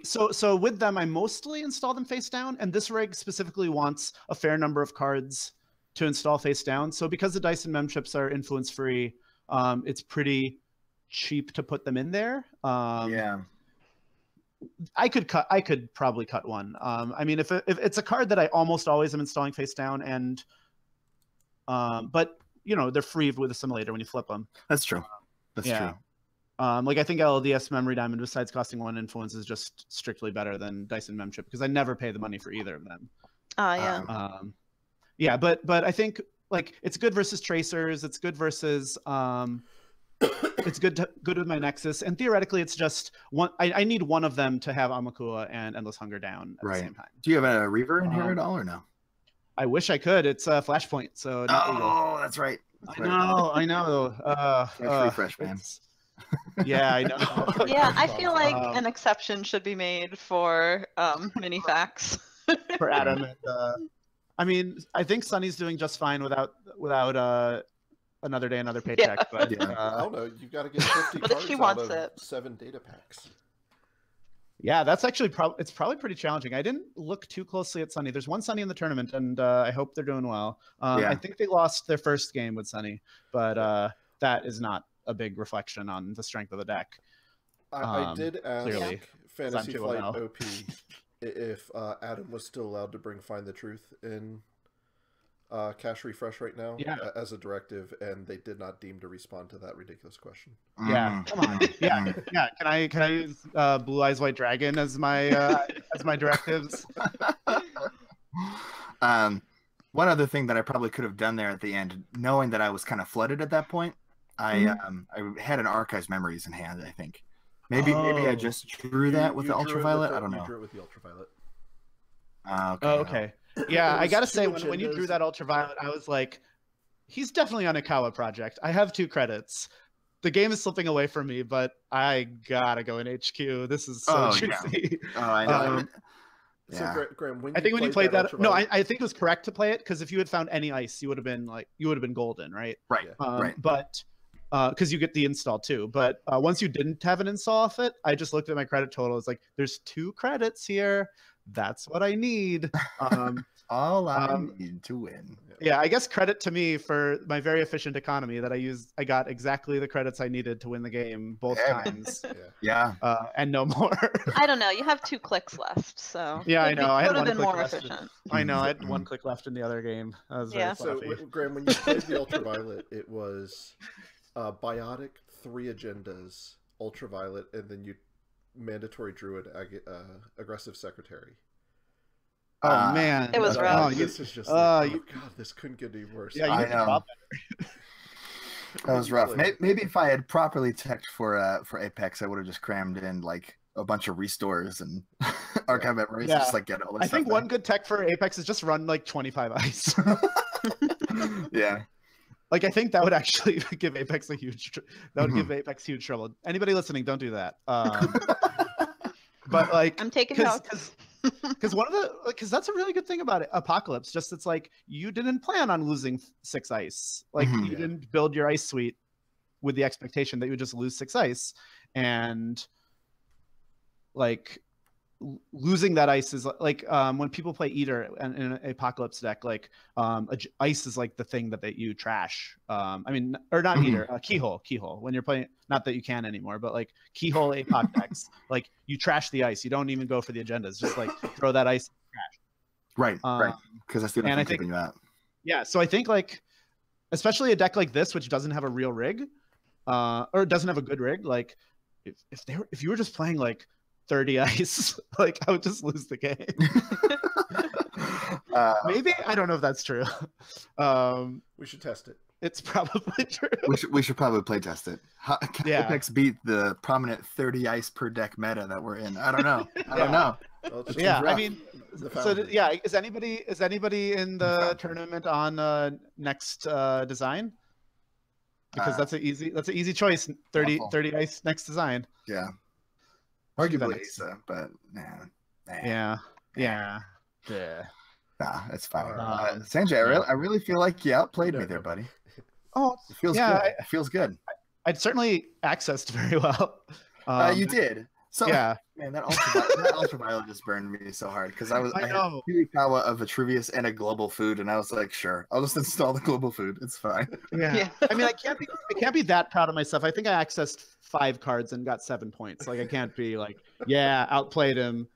so with them, I mostly install them face down, and this rig specifically wants a fair number of cards to install face down. So because the Dyson mem chips are influence free, it's pretty cheap to put them in there. Yeah. I could probably cut one. I mean, if it's a card that I almost always am installing face down, and but you know, they're free with a simulator when you flip them. That's true. That's true. Like I think LLDS Memory Diamond, besides costing 1 influence, is just strictly better than Dyson Memchip, because I never pay the money for either of them. Yeah. Yeah, but I think like it's good versus tracers. It's good versus it's good with my Nexus, and theoretically, it's just one. I need one of them to have Amakua and Endless Hunger down at the same time. Do you have a Reaver in here at all, or no? I wish I could. It's a Flashpoint, so not legal. Oh, that's right. I know. Refresh, man. Yeah, I know. Yeah, I feel like an exception should be made for mini facts. For Adam, and I mean, I think Sunny's doing just fine without another day, another paycheck. Yeah. But I don't know. You've got to get 50 But if cards she out wants of it. 7 data packs. yeah, that's actually it's probably pretty challenging. I didn't look too closely at Sunny. There's one Sunny in the tournament, and I hope they're doing well. I think they lost their first game with Sunny, but that is not a big reflection on the strength of the deck. I did ask clearly. Fantasy Sun Flight 2.0. OP if Adam was still allowed to bring Find the Truth in Cache Refresh right now as a directive, and they did not deem to respond to that ridiculous question. Yeah, come on. Yeah. Can I use Blue Eyes White Dragon as my directives? One other thing that I probably could have done there at the end, knowing that I was kind of flooded at that point, I had an Archives Memories in hand. I think maybe I just drew that with the Ultraviolet. I don't know. You drew it with the Ultraviolet. Okay. Yeah, I gotta say, when you drew that Ultraviolet, I was like, he's definitely on a Kawa project. I have 2 credits. The game is slipping away from me, but I gotta go in HQ. This is so juicy. Oh, I know. So, Graham, I think when you played that, no, I think it was correct to play it, because if you had found any ice, you would have been golden, right? Right. Right. But because you get the install too. But once you didn't have an install off it, I just looked at my credit total. It's like, there's 2 credits here. That's what I need. all I need to win. Yeah, I guess credit to me for my very efficient economy that I got exactly the credits I needed to win the game both times. Yeah. And no more. I don't know. You have 2 clicks left, so Yeah, I know. I had could have 1 been click more left. efficient. I know. I had 1 click left in the other game. That was very So, fluffy. Graham, when you played the Ultraviolet, it was Biotic, 3 agendas, Ultraviolet, and then you mandatory Druid, aggressive Secretary. Oh man, it was rough. This is just God, this couldn't get any worse. Yeah, I know. That was rough. Maybe if I had properly teched for Apex, I would have just crammed in like a bunch of restores and archive memories. Yeah. Just like get all this I think stuff one good tech for Apex is just run like 25 ice. Yeah. Like I think that would actually give Apex a huge. That would give Apex huge trouble. Anybody listening, don't do that. But like, I'm taking notes. Because that's a really good thing about it. Apocalypse. Just it's like you didn't plan on losing 6 ice. Like you didn't build your ice suite with the expectation that you would just lose 6 ice, and like losing that ice is like when people play Eater in an Apocalypse deck, like ice is like the thing that you trash. I mean, or not Eater, keyhole. When you're playing, not that you can anymore, but like keyhole Apoc decks, like you trash the ice. You don't even go for the agendas. Just like throw that ice in the trash. Right. Because that's the only thing keeping you out. Yeah, so I think like, especially a deck like this, which doesn't have a real rig, or doesn't have a good rig, like if you were just playing like 30 ice, like I would just lose the game. Maybe, I don't know if that's true. We should test it. It's probably true. We should probably play test it. Apex beat the prominent 30 ice per deck meta that we're in. I don't know. I don't know. Well, I mean, is anybody in the tournament on next design? Because that's an easy choice. 30 ice next design. Yeah. Arguably Asa, but Yeah. Nah, that's fine. Sanjay, I really feel like you outplayed me there, buddy. Oh, it feels good. It feels good. I'd certainly accessed very well. You did. So yeah, man, that ultraviolet just burned me so hard because I had Kirikawa of Vitruvius and a global food, and I was like, sure, I'll just install the global food. It's fine. Yeah. I mean, I can't be that proud of myself. I think I accessed 5 cards and got 7 points. Like I can't be like, outplayed him.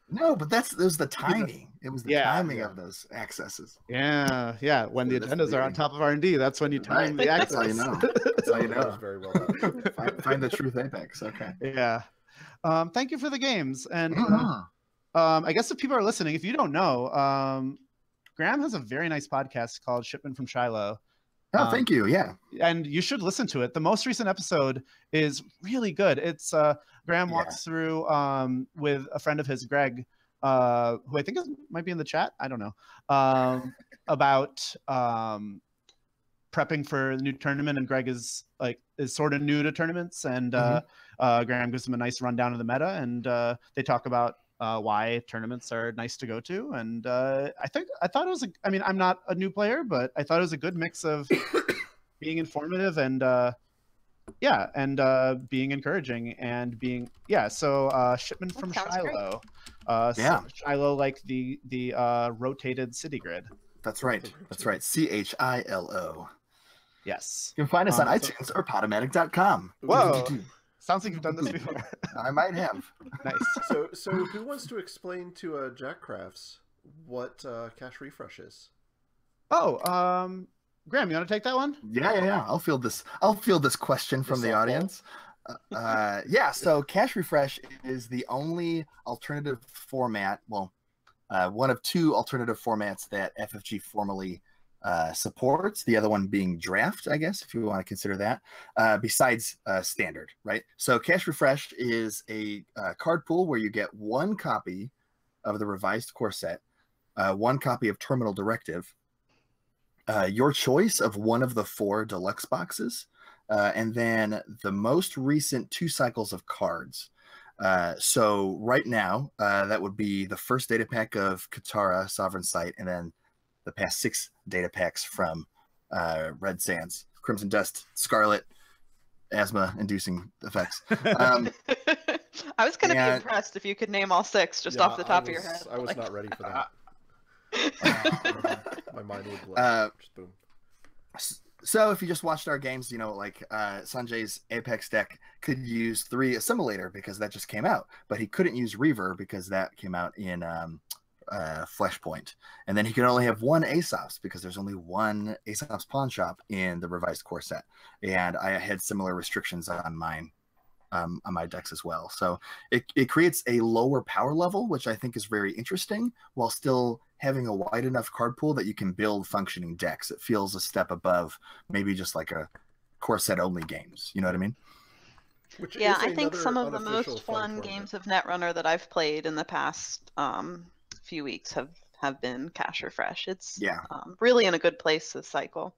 No, but it was the timing. It was the timing of those accesses. Yeah. When the agendas are on top of R&D, that's when you time the access. That's all you know. That's all you know. That was very well done. Find the truth Apex. Okay. Yeah. Thank you for the games. And I guess if people are listening, if you don't know, Graham has a very nice podcast called Shipment from Shiloh. Oh, thank you. Yeah. And you should listen to it. The most recent episode is really good. It's Graham walks through with a friend of his, Greg, who I think might be in the chat. I don't know. About prepping for the new tournament, and Greg is sort of new to tournaments, and Graham gives him a nice rundown of the meta, and they talk about why tournaments are nice to go to, and I thought it was I'm not a new player, but I thought it was a good mix of being informative and being encouraging and being Shipment from Shiloh. Shiloh, like the rotated city grid. That's right. CHILO. Yes. You can find us on iTunes or Podomatic.com. Whoa. Sounds like you've done this before. I might have. Nice. So who wants to explain to Jack Crafts what cache refresh is? Oh, Graham, you want to take that one? Yeah. I'll field this question from the audience. So cache refresh is the only alternative format. Well, one of 2 alternative formats that FFG formally supports, the other one being draft, I guess, if you want to consider that, besides standard, right? So cache refresh is a card pool where you get 1 copy of the revised core set, 1 copy of Terminal Directive, your choice of one of the 4 deluxe boxes, and then the most recent 2 cycles of cards. So right now, that would be the first data pack of Katara, Sovereign Sight, and then the past 6 data packs from Red Sands, Crimson Dust, Scarlet, asthma-inducing effects. I was going to be impressed if you could name all 6 just off the top of your head. I was not ready for that. My mind would blow. Just boom. So if you just watched our games, you know, like Sanjay's Apex deck could use 3 Assimilator because that just came out, but he couldn't use Reaver because that came out in Fleshpoint. And then he could only have 1 Aesop's because there's only 1 Aesop's pawn shop in the revised core set. And I had similar restrictions on mine. On my decks as well. So it creates a lower power level, which I think is very interesting, while still having a wide enough card pool that you can build functioning decks. It feels a step above maybe just like a core set only games. You know what I mean? Which Yeah, is I think some of the unofficial most fun fun format. games of Netrunner that I've played in the past few weeks have been Cash Refresh. It's really in a good place this cycle.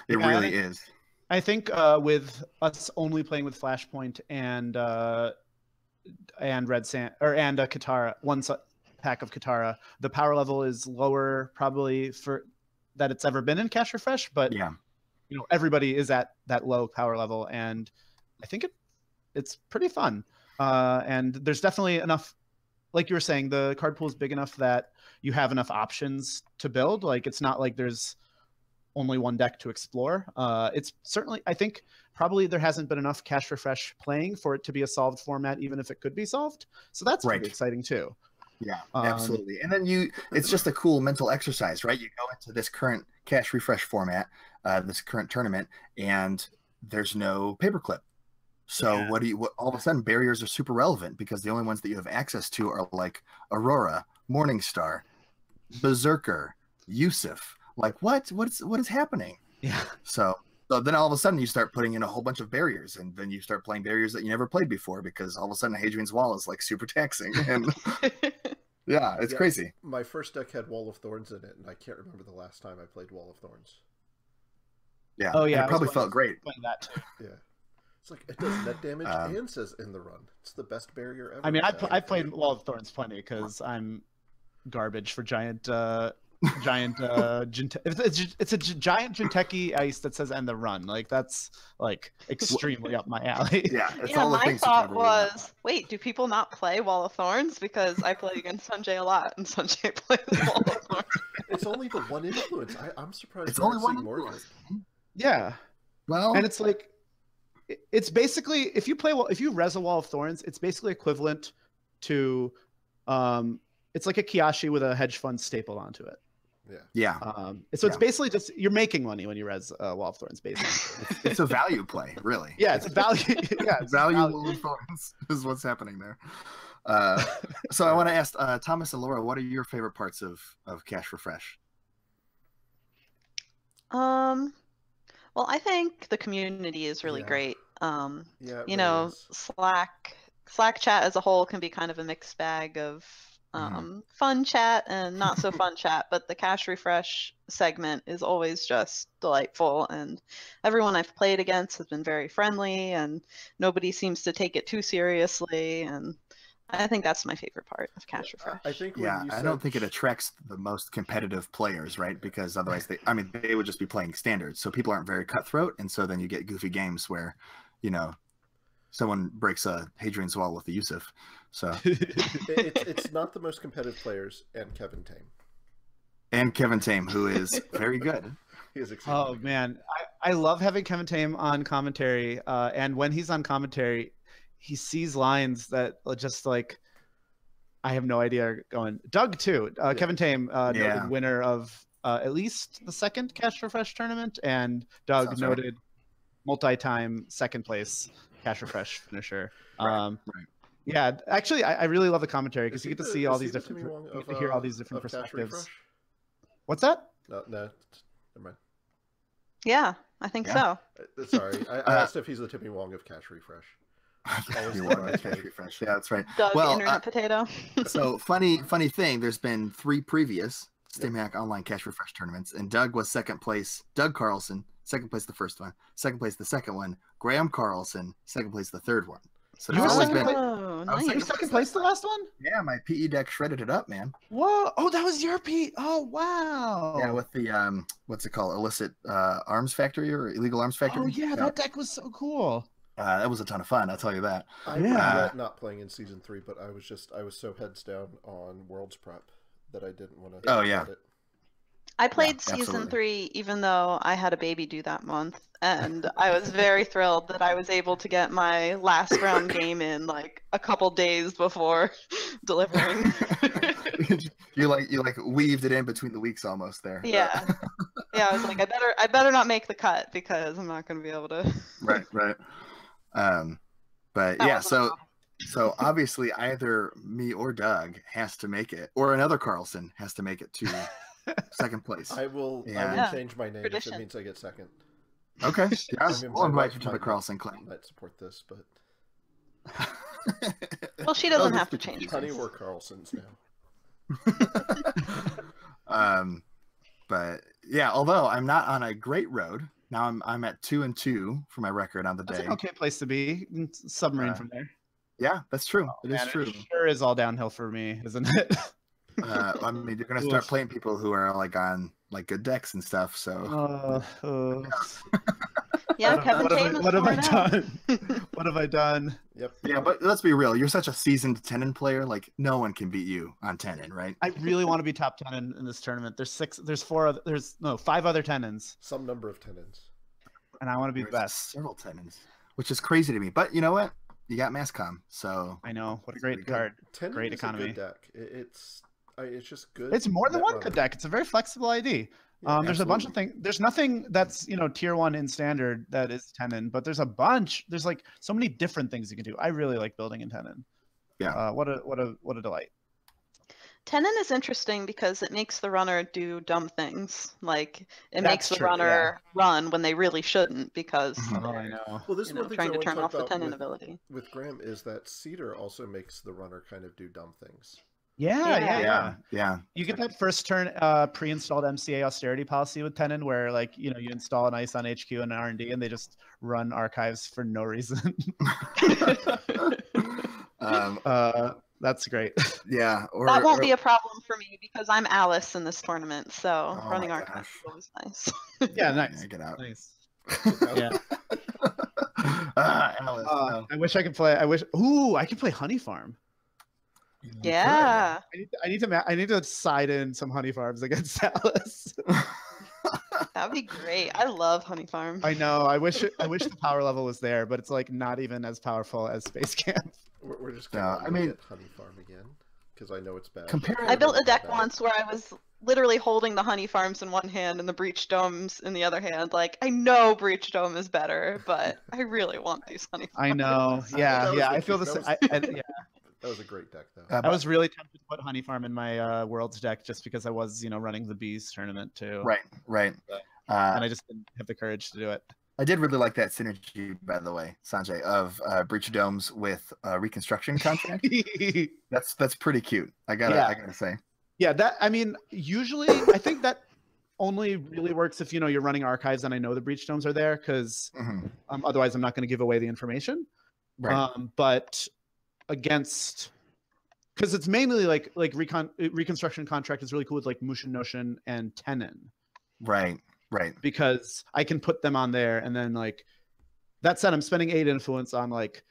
It really is. I think with us only playing with Flashpoint and Red Sand and Katara, one pack of Katara, the power level is lower probably for that it's ever been in Cash Refresh, but you know, everybody is at that low power level, and I think it's pretty fun. And there's definitely enough, like you were saying, the card pool is big enough that you have enough options to build. Like it's not like there's only one deck to explore. It's certainly, I think probably there hasn't been enough Cash Refresh playing for it to be a solved format, even if it could be solved. So that's pretty exciting too. Yeah, absolutely. And then it's just a cool mental exercise, right? You go into this current Cash Refresh format, this current tournament, and there's no paperclip. So what all of a sudden barriers are super relevant because the only ones that you have access to are like Aurora, Morningstar, Berserker, Yusuf. Like what is happening? Yeah. So then all of a sudden you start putting in a whole bunch of barriers, and then you start playing barriers that you never played before because all of a sudden Hadrian's Wall is like super taxing, and it's crazy. My first deck had Wall of Thorns in it, and I can't remember the last time I played Wall of Thorns. Yeah. Oh yeah. It probably felt great. That too. Yeah. It's like it does net damage and says in the run. It's the best barrier ever. I mean, I played Wall of Thorns plenty because I'm garbage for giant it's a giant Jinteki ice that says end the run. Like that's like extremely up my alley. Yeah, all the my things thought was, wait, do people not play Wall of Thorns? Because I play against Sanjay a lot, and Sanjay plays Wall of Thorns. It's only the one influence. I'm surprised. It's only one more influence. Yeah. Well, and it's like it's basically if you res a Wall of Thorns, it's basically equivalent to it's like a Kiyashi with a hedge fund stapled onto it. Yeah. So it's basically just you're making money when you res Wall of Thorns, basically. It's a value play, really. Yeah, it's a value. Yeah, it's value Wall of Thorns is what's happening there. So I want to ask Thomas and Laura, what are your favorite parts of Cash Refresh? Well, I think the community is really great. You know, Slack chat as a whole can be kind of a mixed bag of fun chat and not so fun chat, but the Cash Refresh segment is always just delightful, and everyone I've played against has been very friendly, and nobody seems to take it too seriously, and I think that's my favorite part of Cash Refresh. I think I don't think it attracts the most competitive players, right? Because otherwise they would just be playing standards, so people aren't very cutthroat, and so then you get goofy games where, you know, someone breaks a Hadrian's Wall with the Yusuf. So it's not the most competitive players, and Kevin Tame, who is very good. He is extremely good. Man, I love having Kevin Tame on commentary, and when he's on commentary, he sees lines that just like I have no idea going. Doug too. Kevin Tame, noted winner of at least the second Cash Refresh tournament, and Doug noted multi-time second place Cash Refresh finisher. Right. Yeah, actually, I really love the commentary because you get to see all these different, hear all these different perspectives. What's that? No, never mind. Yeah, I think so. Sorry, I asked if he's the Timmy Wong of Cash Refresh. Cash Refresh. Yeah, that's right. Doug, internet potato. So funny thing. There's been 3 previous Stimhack online Cash Refresh tournaments, and Doug was second place. Doug Carlson, second place the first one, second place the second one. Graham Carlson, second place the third one. So you were second place the last one? Yeah, my PE deck shredded it up, man. Whoa! Oh, that was your PE. Oh, wow. Yeah, with the what's it called? Illicit Arms Factory or Illegal Arms Factory. Oh yeah, that deck was so cool. That was a ton of fun, I'll tell you that. I regret not playing in season 3, but I was so heads down on Worlds Prep that I didn't want to. Oh, yeah. I played Yeah, season absolutely. 3 even though I had a baby due that month, and I was very thrilled that I was able to get my last round game in like a couple days before delivering. you like weaved it in between the weeks almost there. Yeah. Yeah, I was like, I better not make the cut because I'm not going to be able to. Right. But That yeah, wasn't a so obviously either me or Doug has to make it, or another Carlson has to make it to second place. I will Yeah. change my name Tradition. if it means I get second. Okay. Yeah, I mean, we'll my invite wife you to the might- Carlson claim. Might support this, but Well, she doesn't Oh, have to that's change. honey, things. we're Carlsons now. But yeah, although I'm not on a great road now, I'm at 2-2 for my record on the That's day. an okay place to be. Submarine from there. Yeah, that's true. It is Man, true. It sure is all downhill for me, isn't it? I mean, you're gonna start playing people who are like on like good decks and stuff. So Yeah, Kevin James. what have I done? What have I done? Yep. yeah, but let's be real. You're such a seasoned Tenon player. Like no one can beat you on Tenon, right? I really want to be top 10 in this tournament. There's 5 other Tenons, Some number of tenants. and I want to be the There's best. several Tenons, which is crazy to me. But you know what? You got Masscom, so I know. What a It's great pretty good. card. Tenon Great is economy. a good deck. It's just good. It's more than net one runner. good deck. It's a very flexible ID. Yeah, There's a bunch of absolutely. things. There's nothing that's tier 1 in standard that is Tenon, but there's a bunch. There's like so many different things you can do. I really like building in Tenon. Yeah. What a delight. Tenon is interesting because it makes the runner do dumb things. Like it That's makes the true, runner run when they really shouldn't because Mhm. Oh, I they're know. Well, this is one thing I trying to want turn talk off the about Tenon with, ability. with Graham is that Cedar also makes the runner kind of do dumb things. Yeah. Yeah. You get that first turn pre-installed MCA austerity policy with Tenon where like you install an ice on HQ and R&D and they just run archives for no reason. That's great. Yeah. Or, That won't or- be a problem for me because I'm Alice in this tournament, so Oh running my archives gosh. is always nice. Yeah, nice. Get out. Nice. Yeah. Yeah. Alice, no. I wish I could play. Ooh, I could play Honey Farm. Yeah. I need to side in some Honey Farms against Alice. That'd be great. I love Honey Farm. I know. I wish the power level was there, but it's like not even as powerful as Space Camp. We're just No, going I to mean- get Honey Farm again because I know it's bad. Comparing- I built a deck Bad. once where I was literally holding the Honey Farms in one hand and the Breach Domes in the other hand. Like, I know Breach Dome is better, but I really want these Honey Farms. I know. Yeah, That was yeah. the I feel cute- the that same. was- Yeah. That was a great deck, though. I was really tempted to put Honey Farm in my Worlds deck just because I was, running the Bees tournament too. Right. And I just didn't have the courage to do it. I did really like that synergy, by the way, Sanjay, of Breach Domes with Reconstruction Contract. That's pretty cute. I gotta say. Yeah, usually I think that only really works if you're running archives and I know the Breach Domes are there because Mhm. otherwise I'm not going to give away the information. Right. But against, because it's mainly like Reconstruction Contract is really cool with like Mushin Notion and Tenon Right. because I can put them on there and then like that said, I'm spending 8 influence on like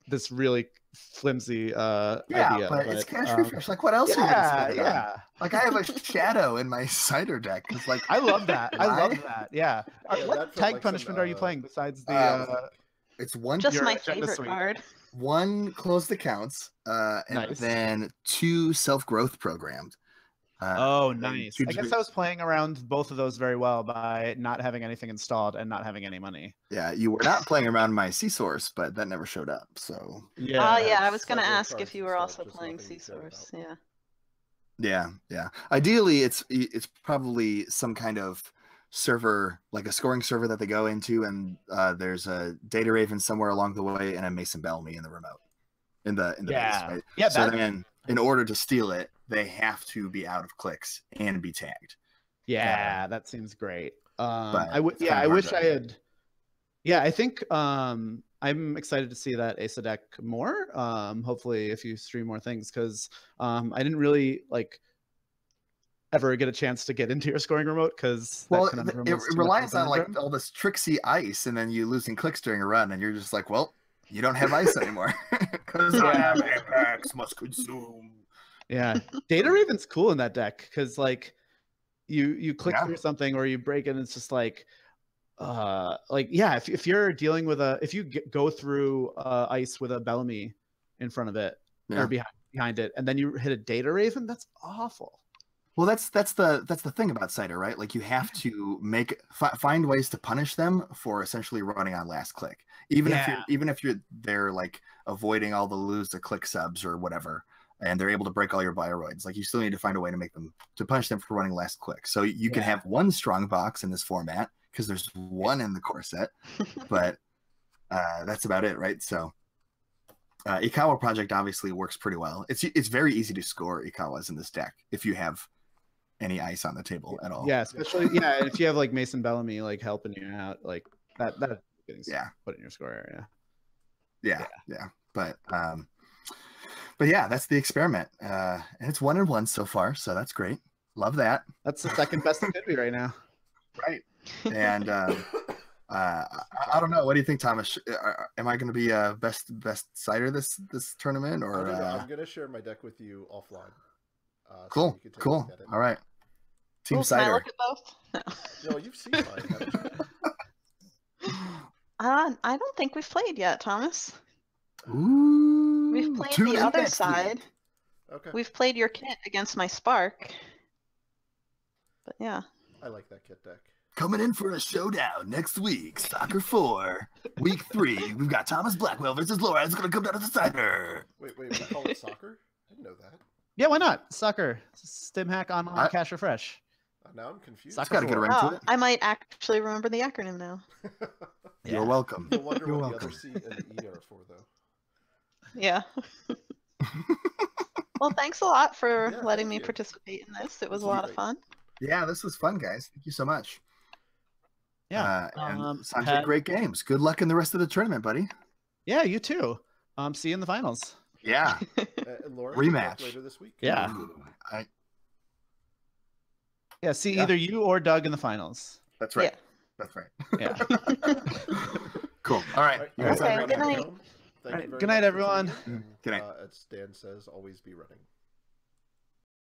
this really flimsy idea. But it's cash refresh. Like, what else are you gonna spend it on? Like, I have a shadow in my cider deck. It's like, I love that. I Why? love that. Yeah. Yeah, that What felt tag like punishment some, are you playing besides the? it's one Just Your my agenda favorite suite. card. one closed accounts, and Nice. then 2 self-growth programmed. Oh, and nice. 2 I guess I was playing around both of those very well by not having anything installed and not having any money. Yeah, you were not playing around my C-Source, but that never showed up. So Yeah. Yeah, I was gonna several ask if cards you were installed, also just playing nothing you cared C-Source. Yeah. yeah. Ideally, it's probably some kind of server, like a scoring server that they go into, and there's a Data Raven somewhere along the way, and a Mason Bellamy in the remote, in the base, right? Yeah, So that, then, in order to steal it, they have to be out of clicks and be tagged. yeah, that seems great. but I would, it's yeah, kinda I hard wish to- I had. Yeah, I think I'm excited to see that Asa deck more. Hopefully, if you stream more things, because I didn't really like ever get a chance to get into your scoring remote because Well, it relies on like all all this tricksy ice, and then you losing clicks during a run, and you're just like, well, you don't have ice anymore because I have Apex must consume. Yeah, Data Raven's cool in that deck because like you click through something or you break it and it's just like yeah, if you're dealing with if you go through ice with a Bellamy in front of it or behind it and then you hit a Data Raven, that's awful. Well, that's the thing about Cider, right? Like you have to find ways to punish them for essentially running on last click, even if you're they're like avoiding all the lose to click subs or whatever, and they're able to break all your Bioroids. Like you still need to find a way to punish them for running last click. So you can have one strong box in this format because there's one in the core set, but that's about it, right? So Ikawa Project obviously works pretty well. It's very easy to score Ikawas in this deck if you have any ice on the table at all. Yeah, especially if you have like Mason Bellamy like helping you out, like that put in your score area. Yeah. But yeah, that's the experiment. And it's 1-1 so far, so that's great. Love that. That's the second best it could be right now. Right. And I don't know. What do you think, Thomas? Am I going to be best cider this tournament, or I'm going to share my deck with you offline. Cool. All right. Team Cider. Can I look at both? No, you've seen mine, haven't you? I don't think we've played yet, Thomas. Ooh. We've played the other side. Okay. We've played your kit against my Spark. But yeah. I like that kit deck. Coming in for a showdown next week, Soccer 4, Week 3. We've got Thomas Blackwell versus Laura. It's going to come down to the cider. Wait, we call it soccer? I didn't know that. Yeah, why not? Soccer. Stimhack on Cash Refresh. Now I'm confused. Soccer got to get around to it. I might actually remember the acronym now. You're welcome. I wonder what the other C and E are for, though. Yeah. Well, thanks a lot for letting me participate in this. It was a lot of fun. Yeah, this was fun, guys. Thank you so much. Yeah. And Sanjay, great games. Good luck in the rest of the tournament, buddy. Yeah, you too. See you in the finals. Yeah. Laura, rematch later this week. Yeah. See either you or Doug in the finals. That's right. Yeah. That's right. Yeah. Cool. All right. Okay, good night. Thank you very Good night, much for everyone. tuning in. Good night. As Dan says, always be running.